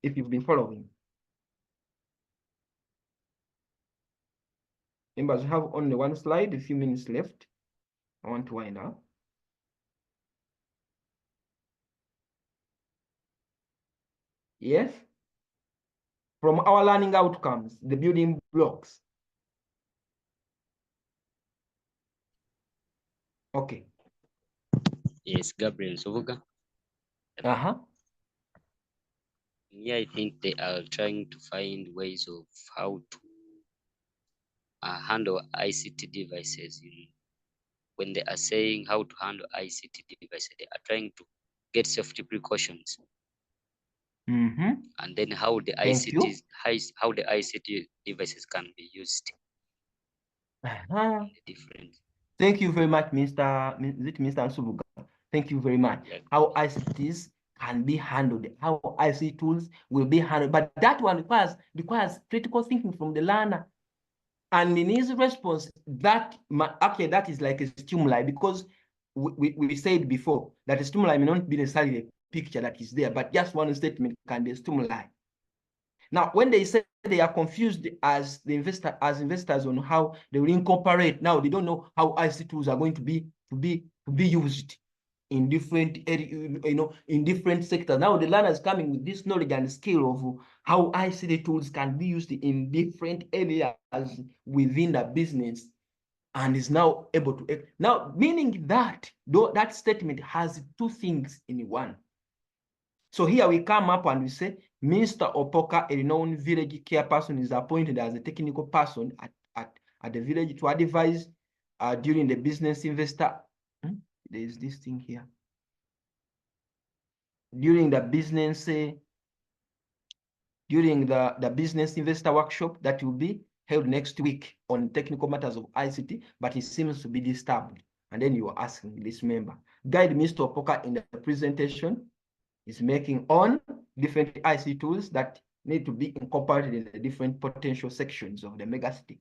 If you've been following. Members, we have only one slide, a few minutes left. I want to wind up. Yes? From our learning outcomes, the building blocks. Okay. Yes, Gabriel Sovuga. Yeah, I think they are trying to find ways of how to handle ICT devices. When they are saying how to handle ICT devices, they are trying to get safety precautions. And then how the ICT devices can be used. Different. Thank you very much, Mr. Nsubuga. Thank you very much. Yeah. How ICTs can be handled, how ICT tools will be handled, but that one requires critical thinking from the learner. And in his response, that is like a stimuli, because we said before that a stimuli may not be necessarily a picture that is there, but just one statement can be a stimuli. Now, when they say they are confused as investors on how they will incorporate, now they don't know how ICT tools are going to be used in different in different sectors. Now the learner is coming with this knowledge and skill of how ICT tools can be used in different areas within the business, and is now able to now, meaning that that statement has two things in one. So here we come up and we say, Mr. Opoka, a renowned village care person, is appointed as a technical person at the village to advise during the business investor. There is this thing here. During the business, business investor workshop that will be held next week on technical matters of ICT, but it seems to be disturbed. And then you are asking this member, guide Mr. Opoka in the presentation is making on different ICT tools that need to be incorporated in the different potential sections of the megacity.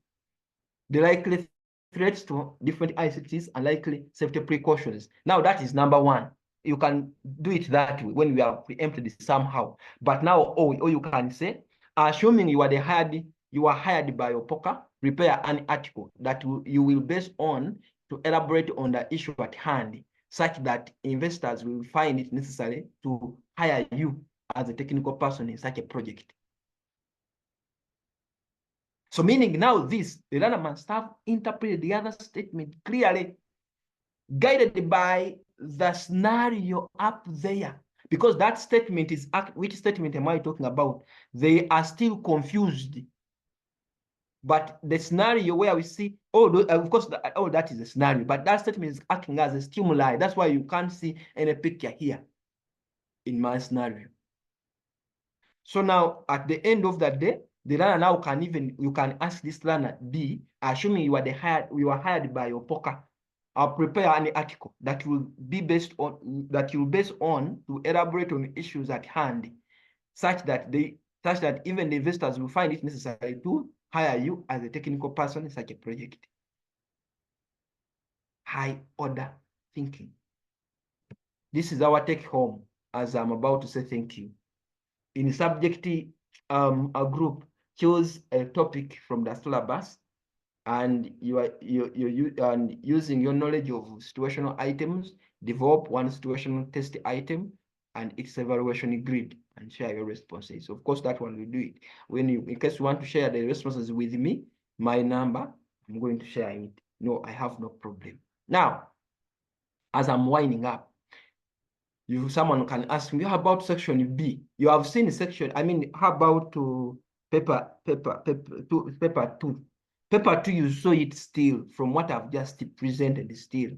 The likely threats to different ICTs and likely safety precautions. Now that is number one. You can do it that way when we are preempted somehow. But now all you can say, assuming you are hired by Opoka, prepare an article that you will base on to elaborate on the issue at hand, such that investors will find it necessary to hire you as a technical person in such a project. So meaning now the learner must have interpreted the other statement clearly, guided by the scenario up there. Because that statement is, which statement am I talking about? They are still confused. But the scenario where we see, of course, that is a scenario, but that statement is acting as a stimuli. That's why you can't see any picture here in my scenario. So now, at the end of that day, The learner now can even, you can ask this learner B, assuming you are hired by your poker, I'll prepare an article that will be based on, to elaborate on issues at hand, such that even the investors will find it necessary to hire you as a technical person in such a project. High order thinking. This is our take home as I'm about to say thank you. In subject, a group chose a topic from the syllabus, and you're using your knowledge of situational items, develop one situational test item and its evaluation grid and share your responses. Of course, that one will do it. In case you want to share the responses with me, my number, I'm going to share it. No, I have no problem. Now, as I'm winding up, someone can ask me, how about section B? You have seen section, how about paper 2? Paper 2, you saw it still from what I've just presented still.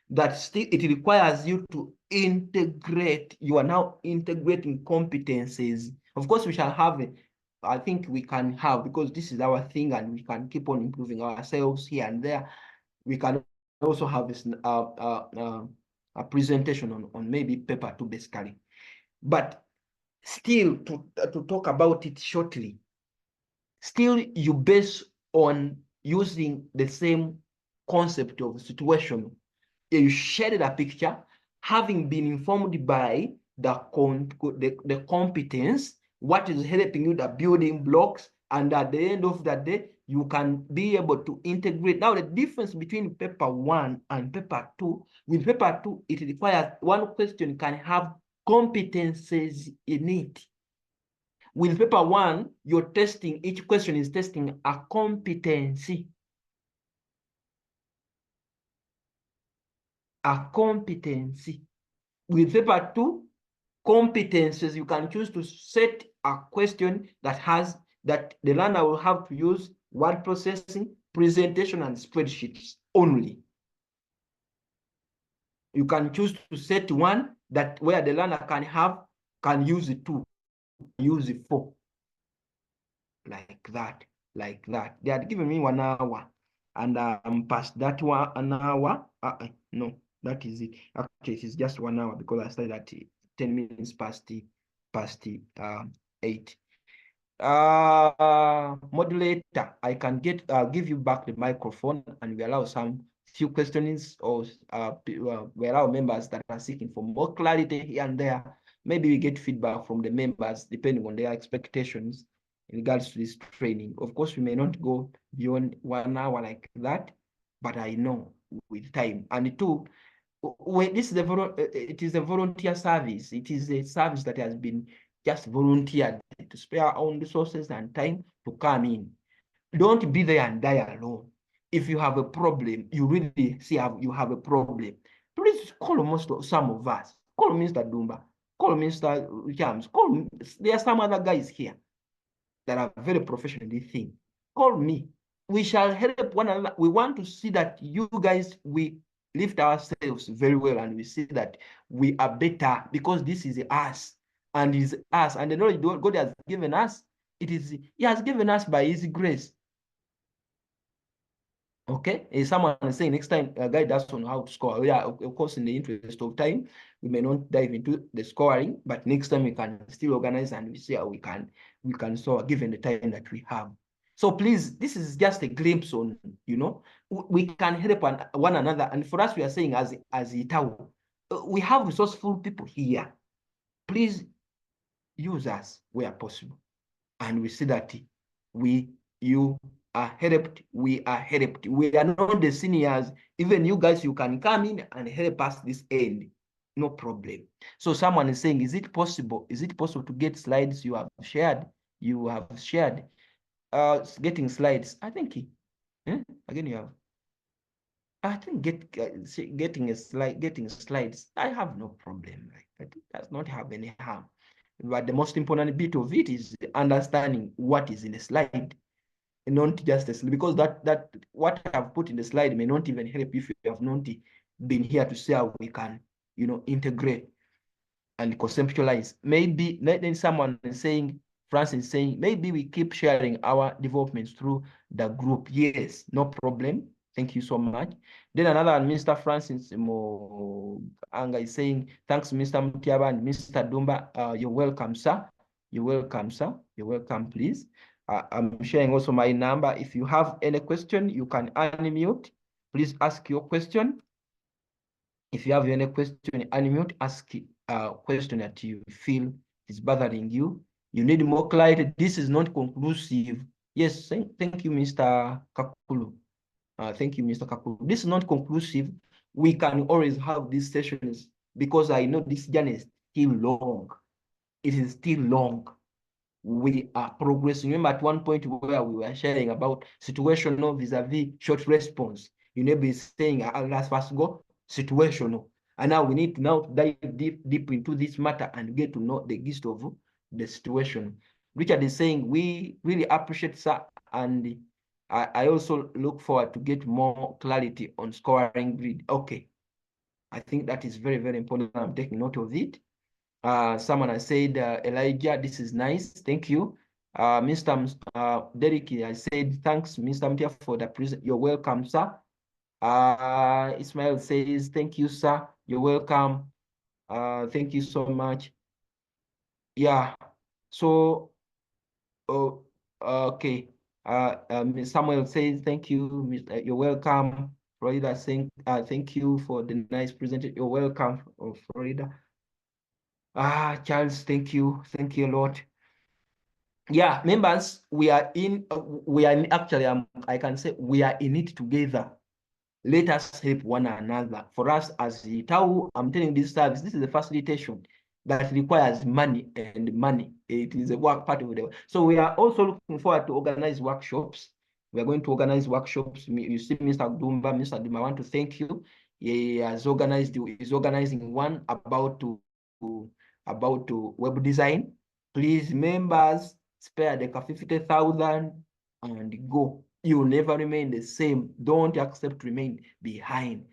That still, it requires you to integrate. You are now integrating competencies. Of course, we shall have it. I think we can have, because this is our thing and we can keep on improving ourselves here and there. We can also have this a presentation on maybe paper 2 basically. But still, to talk about it shortly, still you base on using the same concept of situation. You shared a picture, having been informed by the competence, what is helping you, the building blocks, and at the end of the day, you can be able to integrate. Now, the difference between paper 1 and paper 2, with paper 2, it requires one question can have competences in it. With paper 1, you're testing, each question is testing a competency. A competency. With paper 2, competences, you can choose to set a question that the learner will have to use word processing, presentation, and spreadsheets only. You can choose to set one that where the learner can use it 2, use it 4. Like that. They had given me 1 hour, and I'm past that 1 hour. No, that is it. Actually, it is just 1 hour because I started at 10 minutes past 8. Moderator, I can give you back the microphone, and we allow some few questions, or we allow members that are seeking for more clarity here and there. Maybe we get feedback from the members depending on their expectations in regards to this training. Of course, we may not go beyond 1 hour like that, but I know with time. And 2, this is it is a volunteer service. It is a service that has been just volunteered to spare our own resources and time to come in. Don't be there and die alone. If you have a problem, you really see you have a problem, please call some of us. Call Mr. Dumba, call Mr. Jams, there are some other guys here that are very professional in this thing. Call me. We shall help one another. We want to see that you guys, we lift ourselves very well, and we see that we are better, because this is us, and is us, and the knowledge God has given us, He has given us by His grace. Okay, if someone is saying next time guide us on how to score, yeah, of course, in the interest of time, we may not dive into the scoring, but next time we can still organize and we see how we can score given the time that we have. So please, this is just a glimpse on, we can help one another. And for us, we are saying as ITAU, we have resourceful people here. Please use us where possible. And we see that you are helped, we are helped. We are not the seniors. Even you guys, you can come in and help us this end. No problem. So someone is saying, is it possible? Is it possible to get slides you have shared? Getting slides. I think again you have. I think getting slides. I have no problem. It does not have any harm. But the most important bit of it is understanding what is in the slide, and not just the slide, because that what I've put in the slide may not even help if you have not been here to see how we can, integrate and conceptualize. Maybe then someone is saying Francis saying, maybe we keep sharing our developments through the group. Yes, no problem. Thank you so much. Then another one, Mr. Francis Anga is saying, thanks, Mr. Mutyaba and Mr. Dumba. You're welcome, sir. You're welcome, sir. You're welcome, please. I'm sharing also my number. If you have any question, you can unmute. Please ask your question. If you have any question, unmute, ask a question that you feel is bothering you. You need more clarity. This is not conclusive. Yes, thank you, Mr. Kakulu. Thank you, Mr. Kakulu. This is not conclusive. We can always have these sessions because I know this journey is still long. It is still long. We are progressing. Remember at one point where we were sharing about situational vis-a-vis short response. You may be saying, let's first go situational. And now we need to now dive deep into this matter and get to know the gist of the situation. Richard is saying, we really appreciate that, and I also look forward to get more clarity on scoring grid. Okay. I think that is very, very important. I'm taking note of it. Someone has said, Elijah, this is nice. Thank you. Mr. Derek, I said, thanks, Mr. Mutia, for the present. You're welcome, sir. Ismail says, thank you, sir. You're welcome. Thank you so much. Yeah. So, okay. Samuel says, thank you. You're welcome. Florida saying, thank you for the nice presentation. You're welcome, Florida. Charles, thank you. Thank you a lot. Yeah, members, we are actually, I can say we are in it together. Let us help one another. For us as ITAU, I'm telling this service, this is a facilitation that requires money and money. It is a work part of the work. So we are also looking forward to organize workshops. We are going to organize workshops. You see, Mr. Dumba, I want to thank you. He has organized, is organizing one about web design. Please, members, spare the 50,000 and go. You will never remain the same. Don't accept to remain behind.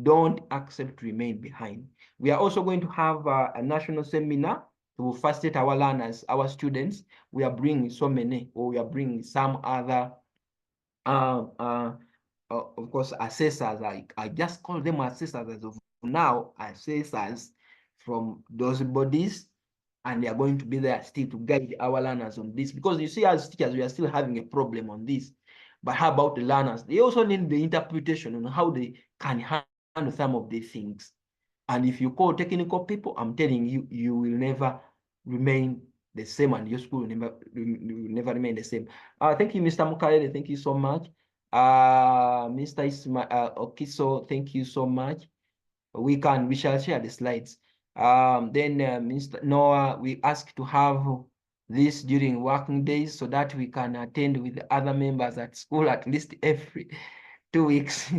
Don't accept to remain behind. We are also going to have a national seminar to facilitate our learners, our students. We are bringing so many, or we are bringing some other, of course, assessors. I just call them assessors as of now, assessors from those bodies, and they are going to be there still to guide our learners on this. Because you see, as teachers, we are still having a problem on this. But how about the learners? They also need the interpretation on how they can handle some of these things. And if you call technical people, I'm telling you, you will never remain the same, and your school will never remain the same. Thank you, Mr. Mukarele. Thank you so much. Mr. Okiso, thank you so much. We shall share the slides. Then Mr. Noah, we ask to have this during working days so that we can attend with the other members at school at least every 2 weeks.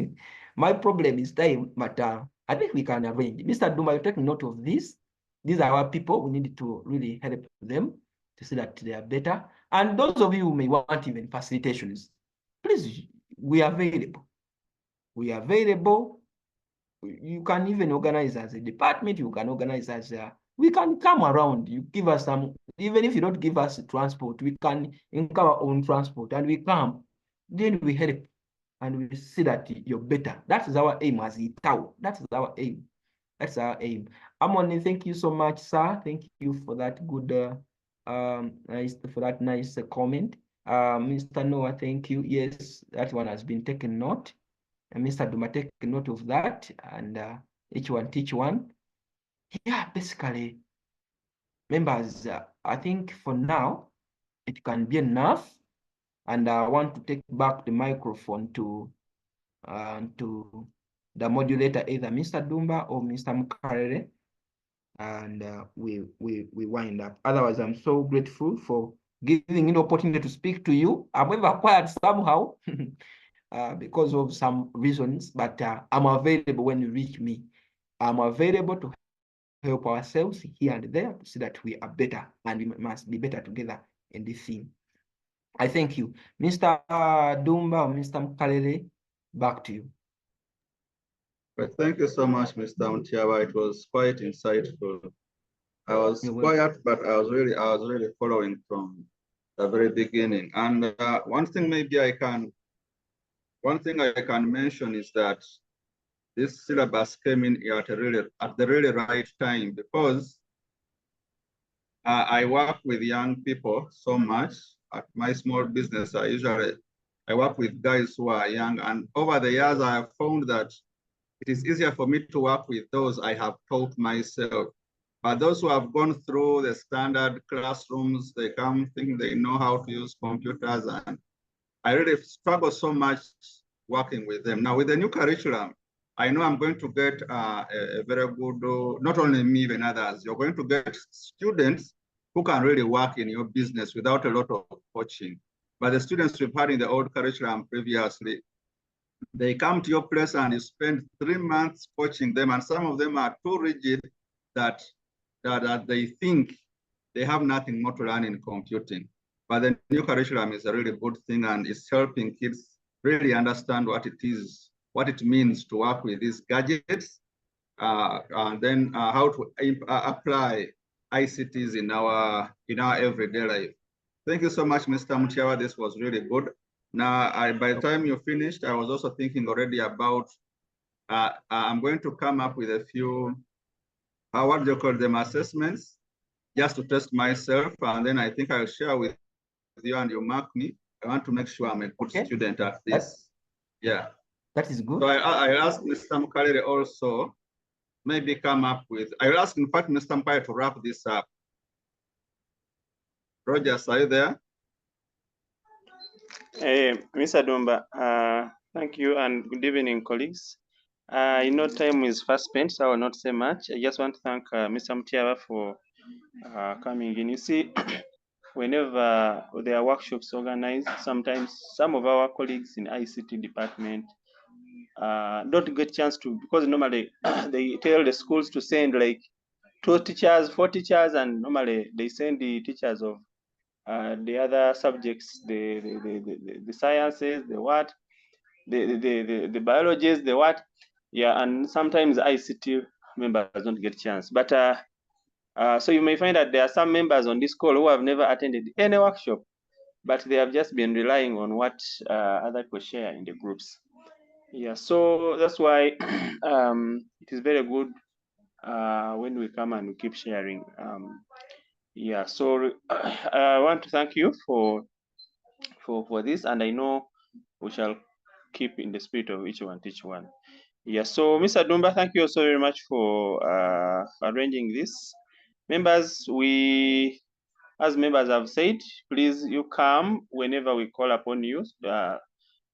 My problem is time, but I think we can arrange. Mr. Duma, you take note of this. These are our people. We need to really help them to see that they are better. And those of you who may want even facilitations, please, we are available. We are available. You can even organize as a department. You can organize as we can come around. You give us some, even if you don't give us transport, we can incur our own transport and we come. Then we help and we see that you're better. That is our aim as ITAU. That is our aim. That's our aim. Amoni, thank you so much, sir. Thank you for that good, nice comment. Mr. Noah, thank you. Yes, that one has been taken note. And Mr. Duma, take note of that, and each one teach one. Yeah, basically, members, I think for now, it can be enough. And I want to take back the microphone to the modulator, either Mr. Dumba or Mr. Mukarere, and we wind up. Otherwise, I'm so grateful for giving me the opportunity to speak to you. I'm ever quiet somehow because of some reasons, but I'm available when you reach me. I'm available to help ourselves here and there to see that we are better, and we must be better together in this thing. I thank you. Mr. Dumba or Mr. Mukarere, back to you. Right, thank you so much, Mr. Mutyaba. It was quite insightful. I was quiet, but I was really following from the very beginning. And one thing I can mention is that this syllabus came in at the really right time, because I work with young people so much at my small business. I work with guys who are young, and over the years I have found that it is easier for me to work with those I have taught myself. But those who have gone through the standard classrooms, they come thinking they know how to use computers, and I really struggle so much working with them. Now with the new curriculum, I know I'm going to get a very good, not only me, even others, you're going to get students who can really work in your business without a lot of coaching. But the students we've had in the old curriculum previously, they come to your place and you spend 3 months coaching them, and some of them are too rigid that they think they have nothing more to learn in computing. But the new curriculum is a really good thing, and it's helping kids really understand what it means to work with these gadgets, and then how to apply ICTs in our everyday life. Thank you so much, Mr. Mutyaba. This was really good. Now, by the time you finished, I was also thinking already about, I'm going to come up with a few, what do you call them, assessments, just to test myself. And then I think I'll share with you and you mark me. I want to make sure I'm a good student at this. Yeah. That is good. So I asked Mr. Mukalere also, maybe come up with, I'll ask, in fact, Mr. Mukalere to wrap this up. Rogers, are you there? Mr. Dumba, thank you and good evening, colleagues. I know time is fast spent, so I will not say much. I just want to thank Mr. Mutyaba for coming in. You see, whenever there are workshops organized, sometimes some of our colleagues in ICT department don't get chance to, because normally they tell the schools to send like 2 teachers, 4 teachers, and normally they send the teachers of the other subjects, the sciences, the what, the biologies, the what, yeah, and sometimes ICT members don't get chance. But so you may find that there are some members on this call who have never attended any workshop, but they have just been relying on what other people share in the groups. Yeah, so that's why it is very good when we come and we keep sharing. Yeah, so I want to thank you for this, and I know we shall keep in the spirit of each one teach one. Yeah, so Mr. Dumba, thank you so very much for arranging this. Members, as members have said, please you come whenever we call upon you.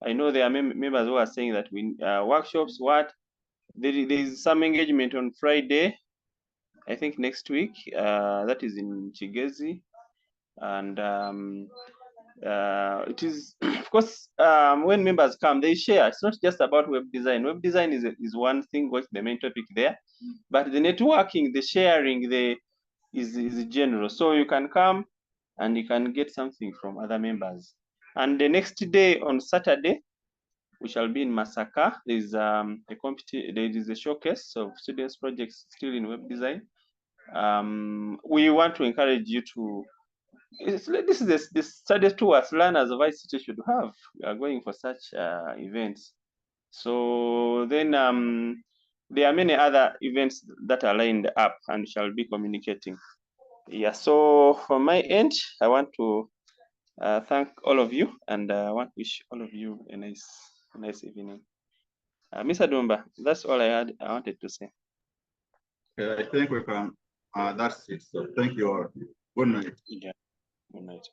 I know there are members who are saying that we workshops, what, there is some engagement on Friday, I think next week, that is in Chigezi, and it is, of course, when members come, they share. It's not just about web design. Web design is one thing, what's the main topic there, but the networking, the sharing, is general. So you can come and you can get something from other members. And the next day on Saturday, we shall be in Masaka. There is a showcase of students' projects still in web design. We want to encourage you to. This is the study tours learners of ICT should have. We are going for such events. So then there are many other events that are lined up and shall be communicating. Yeah, so from my end, I want to thank all of you, and I want to wish all of you a nice evening. Mr. Dumba, that's all I wanted to say. Okay, I think we can, that's it. So thank you all. Good night. Yeah, good night.